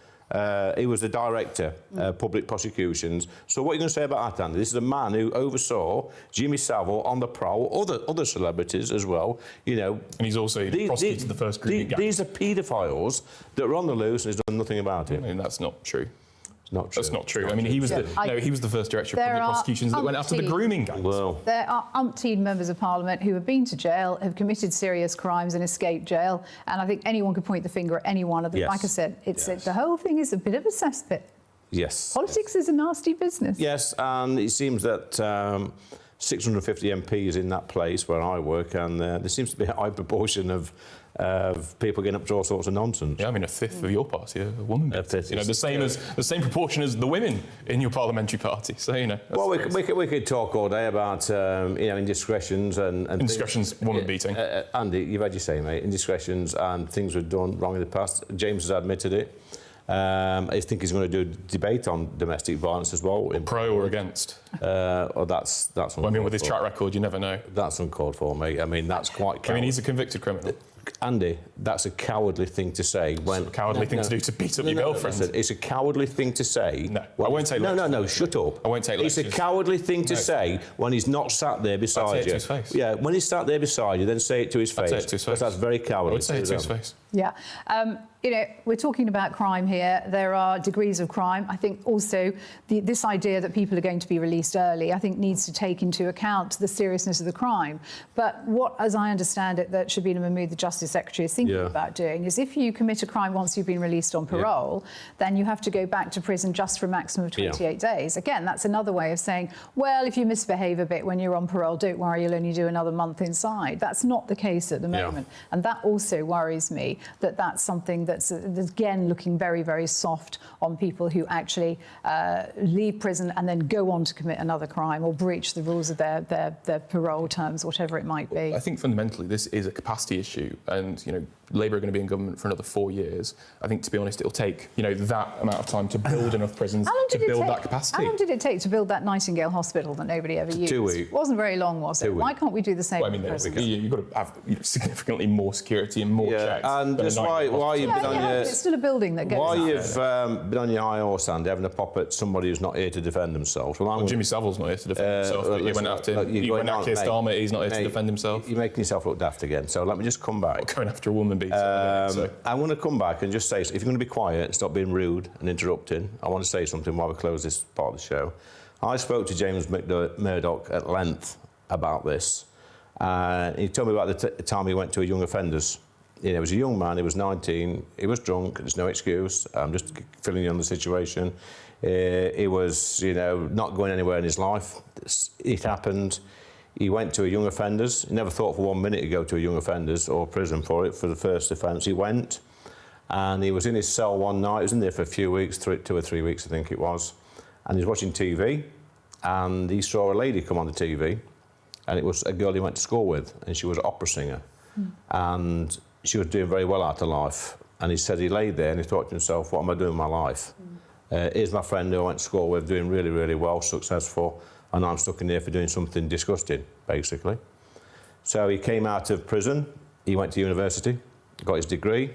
He was the director of public prosecutions. So what are you going to say about that, Andy? This is a man who oversaw Jimmy Savile on the prowl, other celebrities as well. You know, and he's also prosecuted the first grooming gang. These are paedophiles that are on the loose and has done nothing about it. I mean, that's not true. Not true. That's not true. I mean, he was the first director of public prosecutions that went after the grooming gangs. Well, there are umpteen members of Parliament who have been to jail, have committed serious crimes and escaped jail, and I think anyone could point the finger at any one of them. Yes. Like I said, the whole thing is a bit of a cesspit. Yes. Politics is a nasty business. Yes, and it seems that 650 MPs in that place where I work, and there seems to be a high proportion of people getting up to all sorts of nonsense. Yeah, I mean, a fifth of your party are women. You know, the same proportion as the women in your parliamentary party. So you know. Well, we could talk all day about indiscretions and indiscretions, woman beating. Andy, you've had your say, mate. Indiscretions and things were done wrong in the past. James has admitted it. I think he's going to do a debate on domestic violence as well. Pro or against? That's well, I mean, with his track record, you never know. That's uncalled for, mate. I mean, that's quite cowardly. I mean, he's a convicted criminal. Andy, that's a cowardly thing to say. It's a cowardly thing to do to beat up your girlfriend. Listen, it's a cowardly thing to say. No, I won't take lectures. No, shut up. I won't take lectures. It's a cowardly thing to say when he's not sat there beside you. I'd say it to his face. Yeah, when he's sat there beside you, then say it to his face. I'd say it to his face. That's very cowardly. I would say it to his face. Yeah. You know, we're talking about crime here. There are degrees of crime. I think also this idea that people are going to be released early, I think needs to take into account the seriousness of the crime. But what, as I understand it, that Shabina Mahmood, the Justice Secretary, is thinking about doing is if you commit a crime once you've been released on parole, then you have to go back to prison just for a maximum of 28 days. Again, that's another way of saying, well, if you misbehave a bit when you're on parole, don't worry, you'll only do another month inside. That's not the case at the moment. And that also worries me, that that's something that's again looking very, very soft on people who actually leave prison and then go on to commit another crime or breach the rules of their parole terms, whatever it might be. I think fundamentally this is a capacity issue, and you know, Labour are going to be in government for another 4 years. I think, to be honest, it'll take that amount of time to build enough prisons to build that capacity. How long did it take to build that Nightingale Hospital that nobody ever used? 2 weeks. It wasn't very long, was it? Why can't we do the same? Well, I mean, you've got to have significantly more security and more checks. And that's why you've been on your... It's still a building that goes Why up. you've been on your high horse, Andy, having a pop at somebody who's not here to defend themselves. Well, Jimmy Savile's not here to defend himself, but you went after him. You went after Keir Starmer, he's not here to defend himself. You're making yourself look daft again, so let me just come back. Going after a woman beater. I want to come back and just say, if you're going to be quiet, stop being rude and interrupting. I want to say something while we close this part of the show. I spoke to James McMurdoch at length about this. He told me about the time he went to a young offenders. You know, he was a young man, he was 19, he was drunk, there's no excuse. I'm just filling you on the situation. He was, not going anywhere in his life. It happened. He went to a young offenders. He never thought for 1 minute to go to a young offenders or prison for it, for the first offence. He went, and he was in his cell one night. He was in there for a few weeks, 2 or 3 weeks, I think it was. And he was watching TV, and he saw a lady come on the TV, and it was a girl he went to school with, and she was an opera singer. And she was doing very well out of life. And he said he lay there and he thought to himself, what am I doing with my life? Here's my friend who I went to school with, doing really, really well, successful, and I'm stuck in here for doing something disgusting, basically. So he came out of prison, he went to university, got his degree,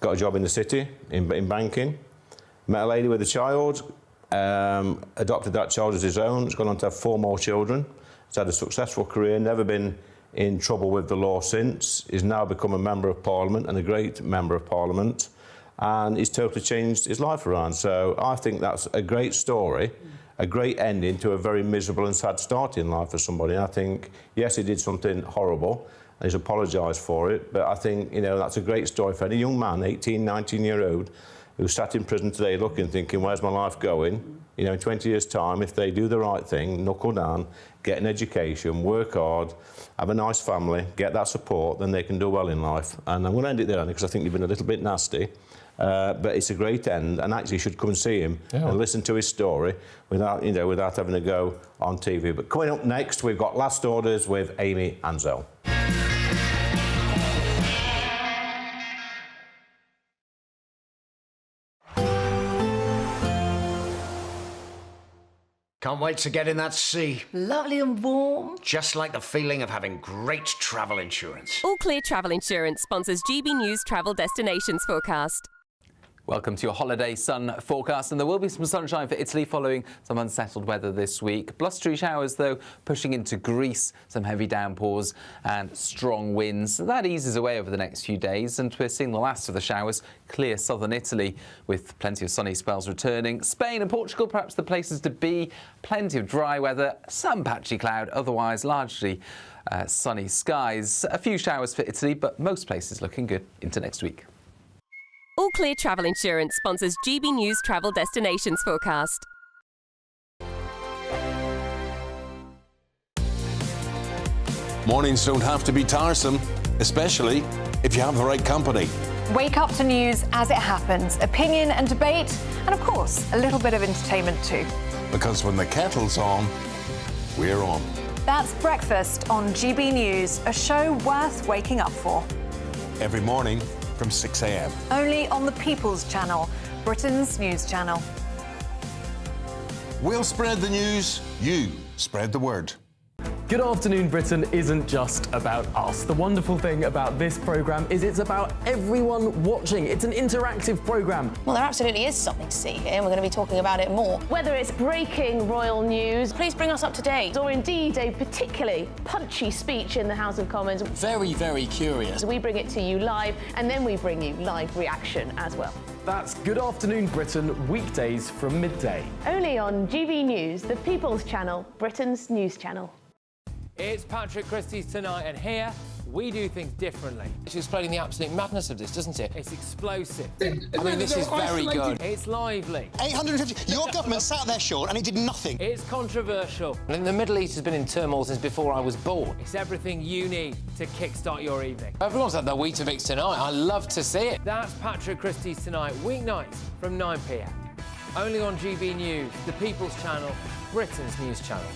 got a job in the city, in banking, met a lady with a child, adopted that child as his own, has gone on to have 4 more children, he's had a successful career, never been in trouble with the law since. He's now become a Member of Parliament, and a great Member of Parliament, and he's totally changed his life around. So I think that's a great story, a great ending to a very miserable and sad start in life for somebody. And I think, yes, he did something horrible, and he's apologised for it, but I think, you know, that's a great story for any young man, 18, 19-year-old, who sat in prison today looking, thinking, where's my life going? You know, in 20 years' time, if they do the right thing, knuckle down, get an education, work hard, have a nice family, get that support, then they can do well in life. And I'm going to end it there, Andy, because I think you've been a little bit nasty. But it's a great end, and actually you should come and see him and listen to his story without, you know, without having to go on TV. But coming up next, we've got Last Orders with Amy Ansell. Can't wait to get in that sea. Lovely and warm. Just like the feeling of having great travel insurance. All Clear Travel Insurance sponsors GB News Travel Destinations Forecast. Welcome to your holiday sun forecast, and there will be some sunshine for Italy following some unsettled weather this week. Blustery showers, though, pushing into Greece, some heavy downpours and strong winds. That eases away over the next few days, and we're seeing the last of the showers clear southern Italy, with plenty of sunny spells returning. Spain and Portugal, perhaps the places to be. Plenty of dry weather, some patchy cloud, otherwise largely sunny skies. A few showers for Italy, but most places looking good into next week. All Clear Travel Insurance sponsors GB News Travel Destinations Forecast. Mornings don't have to be tiresome, especially if you have the right company. Wake up to news as it happens, opinion and debate, and of course, a little bit of entertainment too. Because when the kettle's on, we're on. That's Breakfast on GB News, a show worth waking up for. Every morning from 6 a.m. Only on the People's Channel, Britain's news channel. We'll spread the news, you spread the word. Good Afternoon Britain isn't just about us. The wonderful thing about this programme is it's about everyone watching. It's an interactive programme. Well, there absolutely is something to see here, and we're going to be talking about it more. Whether it's breaking royal news, please bring us up to date, or indeed a particularly punchy speech in the House of Commons. Very, very curious. We bring it to you live, and then we bring you live reaction as well. That's Good Afternoon Britain, weekdays from midday. Only on GB News, the People's Channel, Britain's news channel. It's Patrick Christie's Tonight, and here we do things differently. It's explaining the absolute madness of this, doesn't it? It's explosive. I mean, this is very good. It's lively. 850. Your government sat there, Sean, and he did nothing. It's controversial. And the Middle East has been in turmoil since before I was born. It's everything you need to kickstart your evening. Everyone's had their Weetabix tonight. I love to see it. That's Patrick Christie's Tonight, weeknights from 9 p.m. Only on GB News, the People's Channel, Britain's news channel.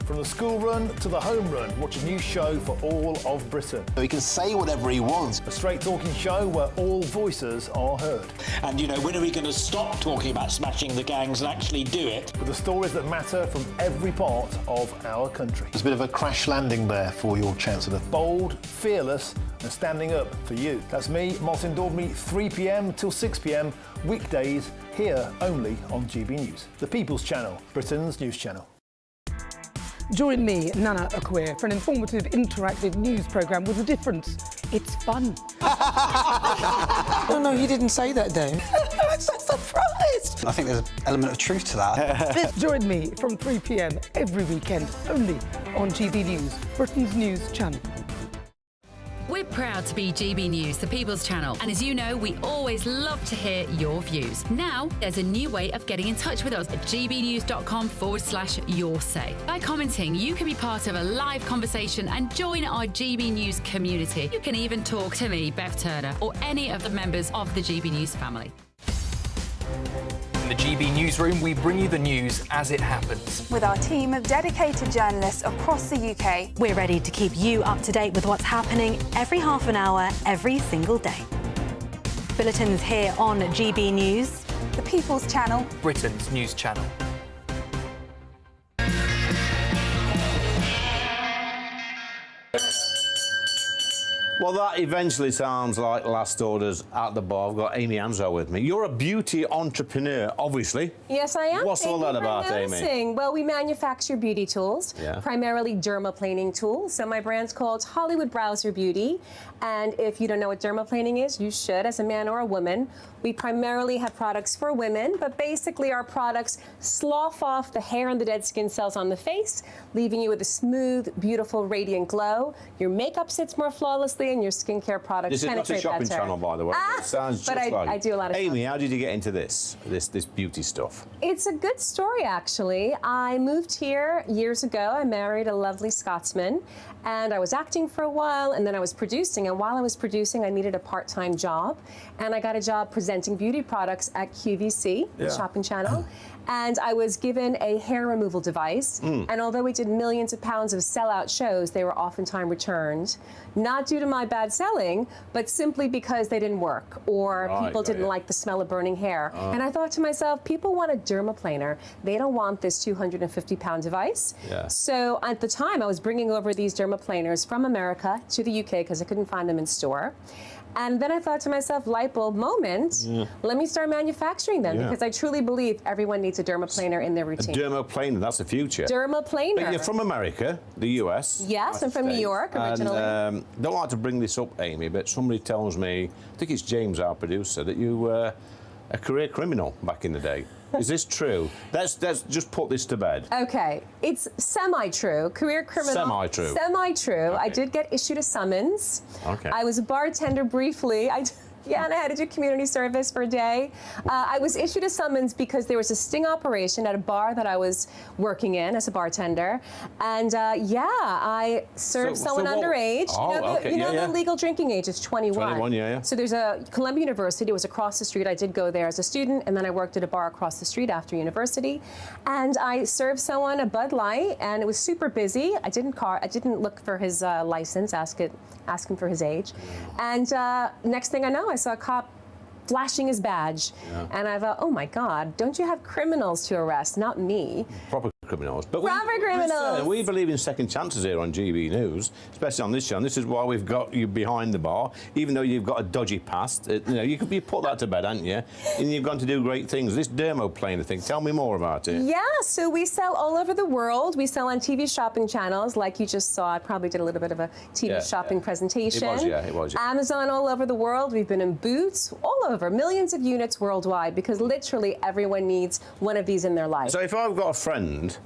From the school run to the home run, watch a new show for all of Britain. He can say whatever he wants. A straight talking show where all voices are heard. And, you know, when are we going to stop talking about smashing the gangs and actually do it? With the stories that matter from every part of our country. There's a bit of a crash landing there for your Chancellor. Bold, fearless and standing up for you. That's me, Martin Daubney, 3 p.m. till 6 p.m, weekdays, here only on GB News. The People's Channel, Britain's news channel. Join me, Nana Akwe, for an informative, interactive news programme with a difference. It's fun. No, you didn't say that, Dave. I'm so surprised. I think there's an element of truth to that. Join me from 3 p.m. every weekend, only on GB News, Britain's news channel. We're proud to be GB News, the People's Channel, and as you know, we always love to hear your views. Now, there's a new way of getting in touch with us at gbnews.com/yoursay. By commenting, you can be part of a live conversation and join our GB News community. You can even talk to me, Bev Turner, or any of the members of the GB News family. the GB Newsroom, we bring you the news as it happens. With our team of dedicated journalists across the UK. We're ready to keep you up to date with what's happening every half an hour, every single day. Bulletins here on GB News. The People's Channel. Britain's news channel. Well, that eventually sounds like last orders at the bar. I've got Amy Anzo with me. You're a beauty entrepreneur, obviously. Yes, I am. What's all that about, Amy? Well, we manufacture beauty tools, primarily dermaplaning tools. So my brand's called Hollywood Browser Beauty. And if you don't know what dermaplaning is, you should, as a man or a woman. We primarily have products for women, but basically our products slough off the hair and the dead skin cells on the face, leaving you with a smooth, beautiful, radiant glow. Your makeup sits more flawlessly and your skincare products penetrate better. This is not a shopping channel, by the way. It sounds just like I do a lot of Amy, how did you get into this beauty stuff? It's a good story, actually. I moved here years ago. I married a lovely Scotsman, and I was acting for a while, and then I was producing. And while I was producing, I needed a part-time job, and I got a job presenting beauty products at QVC, the shopping channel. And I was given a hair removal device. And although we did millions of pounds of sellout shows, they were oftentimes returned, not due to my bad selling, but simply because they didn't work or people didn't like the smell of burning hair. And I thought to myself, people want a dermaplaner. They don't want this 250-pound device. So at the time, I was bringing over these dermaplaners from America to the UK because I couldn't find them in store. And then I thought to myself, light bulb moment, let me start manufacturing them because I truly believe everyone needs a dermaplaner in their routine. A dermaplaner, that's the future. Dermaplaner. But you're from America, the US. Yes, I'm from New York originally. And don't like to bring this up, Amy, but somebody tells me, I think it's James, our producer, that you were a career criminal back in the day. Is this true? Let's just put this to bed. Okay, it's semi-true. Career criminal. Semi-true. Semi-true. I did get issued a summons. Okay. I was a bartender briefly. And I had to do community service for a day. I was issued a summons because there was a sting operation at a bar that I was working in as a bartender. And I served someone underage. The legal drinking age is 21. 21, yeah. So there's a Columbia University, it was across the street. I did go there as a student, and then I worked at a bar across the street after university. And I served someone a Bud Light, and it was super busy. I didn't look for his license, ask him for his age. And next thing I know, I saw a cop flashing his badge. And I thought, oh my God, don't you have criminals to arrest? Not me. Proper criminals. But criminals. We believe in second chances here on GB News, especially on this channel. This is why we've got you behind the bar, even though you've got a dodgy past. You put that to bed, haven't you? And you've gone to do great things. This dermaplaner thing, tell me more about it. Yeah, so we sell all over the world. We sell on TV shopping channels, like you just saw. I probably did a little bit of a TV shopping presentation. It was. Amazon all over the world. We've been in Boots, all over, millions of units worldwide, because literally everyone needs one of these in their life. So if I've got a friend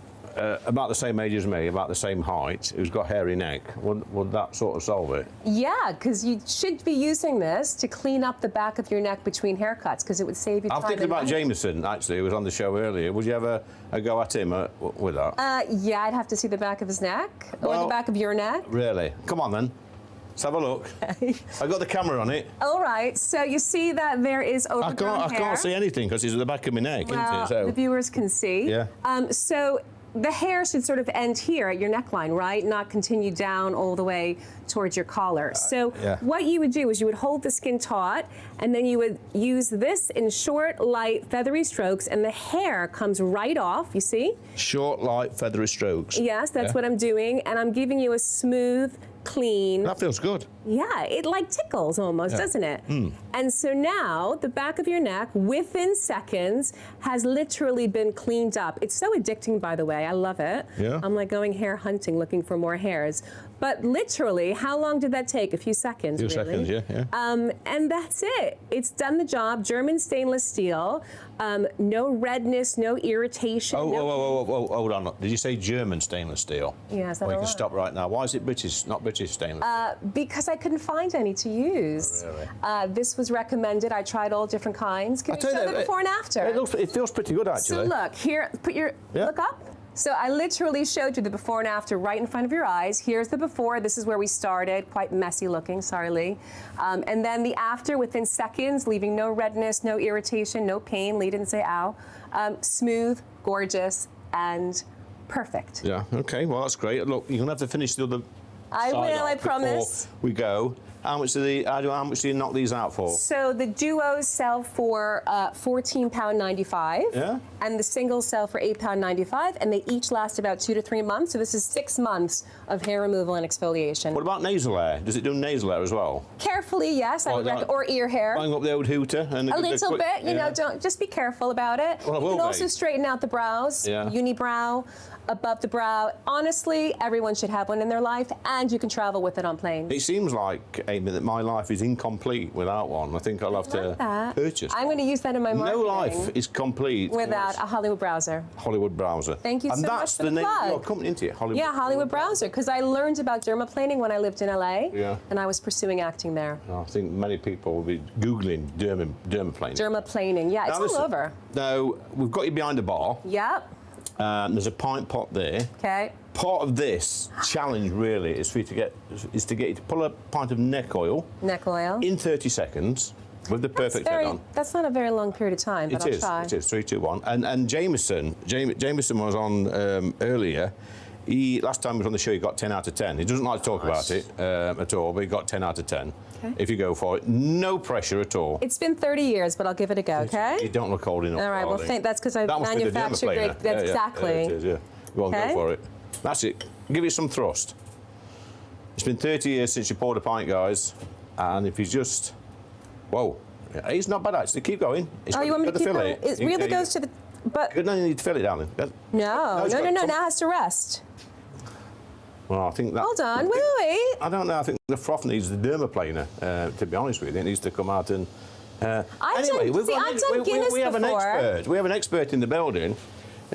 about the same age as me, about the same height, who's got hairy neck, would that sort of solve it? Yeah, because you should be using this to clean up the back of your neck between haircuts, because it would save you time. I'm thinking about Jameson, actually, who was on the show earlier. Would you have a go at him with that? Yeah, I'd have to see the back of his neck, or the back of your neck. Really? Come on, then. Let's have a look. I've got the camera on it. All right, so you see that there is overgrown hair. I can't see anything, because it's at the back of my neck, isn't it? So the viewers can see. Yeah. So the hair should sort of end here at your neckline, right? Not continue down all the way towards your collar. So what you would do is you would hold the skin taut, and then you would use this in short, light, feathery strokes, and the hair comes right off, you see? Short, light, feathery strokes. Yes, that's what I'm doing, and I'm giving you a smooth, clean. That feels good. Yeah, it like tickles almost, doesn't it? And so now the back of your neck, within seconds, has literally been cleaned up. It's so addicting, by the way. I love it. Yeah. I'm like going hair hunting, looking for more hairs. But literally, how long did that take? A few seconds, really. Seconds, yeah. And that's it. It's done the job. German stainless steel. No redness, no irritation. Hold on. Did you say German stainless steel? Yes, we can stop right now. Why is it British, not British stainless? Because I couldn't find any to use. Really? This was recommended. I tried all different kinds. Can you show the before and after? It feels pretty good, actually. So look, here, look up. So I literally showed you the before and after right in front of your eyes. Here's the before. This is where we started. Quite messy looking. Sorry, Lee. And then the after within seconds, leaving no redness, no irritation, no pain. Lee didn't say ow. Smooth, gorgeous, and perfect. Yeah, okay, well, that's great. Look, you're going to have to finish the other I side will, off I promise. before we go. How much do you knock these out for? So the duos sell for £14.95. Yeah. And the singles sell for £8.95, and they each last about 2 to 3 months. So this is 6 months of hair removal and exfoliation. What about nasal hair? Does it do nasal hair as well? Carefully, yes, I would recommend, or ear hair. Bang up the old hooter and A little bit, you know, don't just be careful about it. Well, I will you can be. also straighten out the brows, Yeah. unibrow, above the brow. Honestly, everyone should have one in their life, and you can travel with it on planes. It seems like, Amy, that my life is incomplete without one. I think I'll have to purchase. I'm going to use that in my marketing. No life is complete without a Hollywood browser. Hollywood Browser. Thank you and so that's much for the the name plug. of your company, isn't it? Hollywood. Yeah, Hollywood Browser, because I learned about dermaplaning when I lived in LA, Yeah. and I was pursuing acting there. I think many people will be Googling dermaplaning. Dermaplaning, yeah, it's Now, listen, all over. Now, we've got you behind the bar. Yep. There's a pint pot there. Okay. Part of this challenge really is for you to get you to pull a pint of neck oil Neck oil. in 30 seconds with the perfect head on. That's not a very long period of time, but I'll try. It is. 3, 2, 1. And Jameson was on earlier. Last time he was on the show, he got 10 out of 10. He doesn't like to talk about it at all, but he got 10 out of 10. Okay. If you go for it, no pressure at all. It's been 30 years, but I'll give it a go, okay? You don't look old enough. All right, well, darling. that's because I That must be the manufactured dermaplaner. great. That's Yeah, exactly. Yeah, it is, yeah. Go on, Okay. go for it. That's it. Give it some thrust. It's been 30 years since you poured a pint, guys. And if you just... Whoa. Yeah, it's not bad, actually. Keep going. It's You want me to keep fill going? it. It really goes to the... But No, you need to fill it, darling. no, it's got now some- it has to rest. Well, I think that... Hold on, wait. I don't know. I think the froth needs the dermaplaner, to be honest with you. It needs to come out and... I've anyway, done Guinness we have an before. expert. We have an expert in the building.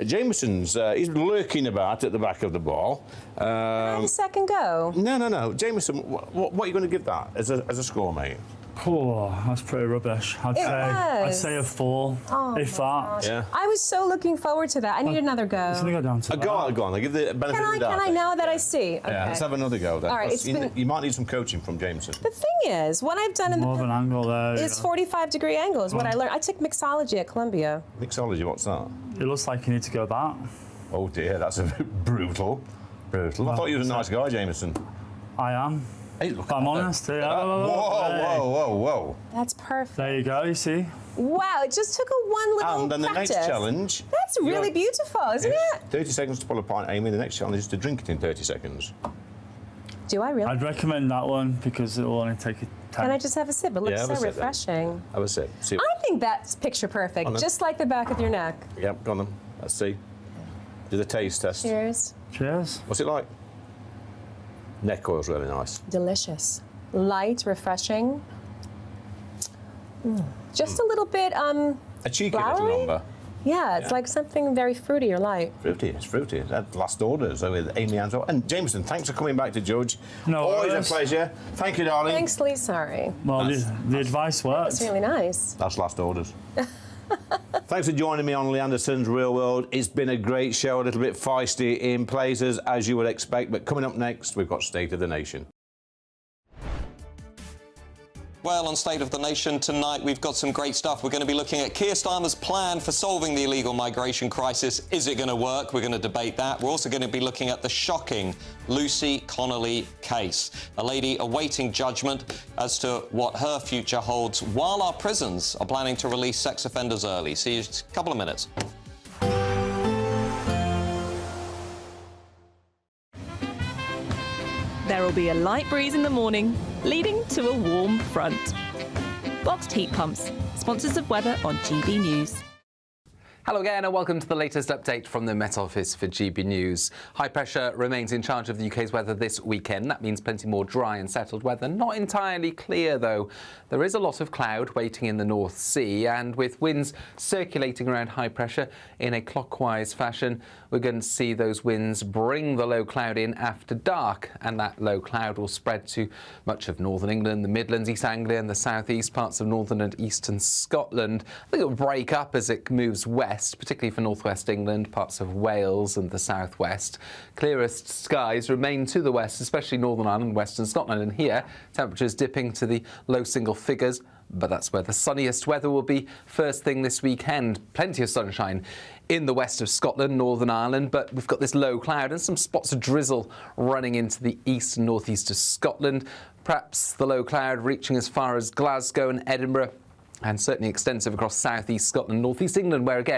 Jameson's, he's lurking about at the back of the bar. Have a second go. No. Jameson, what are you going to give that as a score, mate? Oh, that's pretty rubbish. I'd say a 4, Oh if my that. gosh. Yeah. I was so looking forward to that. I need another go. It's gonna go down to Go on. I give the benefit Can of the doubt. I now that I see? Okay. Yeah, let's have another go then. All right, You might need some coaching from Jameson. The thing is, what I've done in More of an angle there. it's 45-degree angle is what I learned. I took mixology at Columbia. Mixology, what's that? It looks like you need to go back. Oh dear, that's a bit brutal. I thought you were a nice guy, Jameson. I am. Hey, look if I'm honest. Whoa. That's perfect. There you go, you see? Wow, it just took a one little And then the practice. next challenge... That's really beautiful, isn't it? 30 seconds to pull a pint, Amy. The next challenge is to drink it in 30 seconds. Do I really? I'd recommend that one because it will only take you 10. Can I just have a sip? It looks have a so sip then. refreshing. Have a sip. See. I think that's picture perfect, On then. just like the back of your neck. Yep, go on then. Let's see. Do the taste test. Cheers. Cheers. What's it like? Neck oil's really nice. Delicious. Light, refreshing. Just a little bit, A cheeky little flowery? number. Yeah, it's like something very fruity or light. Fruity, it's fruity. That's last orders with Amy Ansell. And Jameson, thanks for coming back to judge. No Always worries. a pleasure. Thank you, darling. Thanks, Lee. Sorry. Well, the advice worked. It's really nice. That's last orders. Thanks for joining me on Lee Anderson's Real World. It's been a great show, a little bit feisty in places, as you would expect. But coming up next, we've got State of the Nation. Well, on State of the Nation tonight, we've got some great stuff. We're going to be looking at Keir Starmer's plan for solving the illegal migration crisis. Is it going to work? We're going to debate that. We're also going to be looking at the shocking Lucy Connolly case, a lady awaiting judgment as to what her future holds while our prisons are planning to release sex offenders early. See you in a couple of minutes. There will be a light breeze in the morning, leading to a warm front. Boxed heat pumps, sponsors of weather on GB News. Hello again and welcome to the latest update from the Met Office for GB News. High pressure remains in charge of the UK's weather this weekend. That means plenty more dry and settled weather. Not entirely clear though. There is a lot of cloud waiting in the North Sea, and with winds circulating around high pressure in a clockwise fashion, we're going to see those winds bring the low cloud in after dark, and that low cloud will spread to much of northern England, the Midlands, East Anglia and the southeast parts of northern and eastern Scotland. I think it'll break up as it moves west. west, particularly for northwest England, parts of Wales and the southwest. Clearest skies remain to the west, especially Northern Ireland, Western Scotland, and here temperatures dipping to the low single figures. But that's where the sunniest weather will be first thing this weekend. Plenty of sunshine in the west of Scotland, Northern Ireland, but we've got this low cloud and some spots of drizzle running into the east and northeast of Scotland. Perhaps the low cloud reaching as far as Glasgow and Edinburgh, and certainly extensive across southeast Scotland, northeast England, where again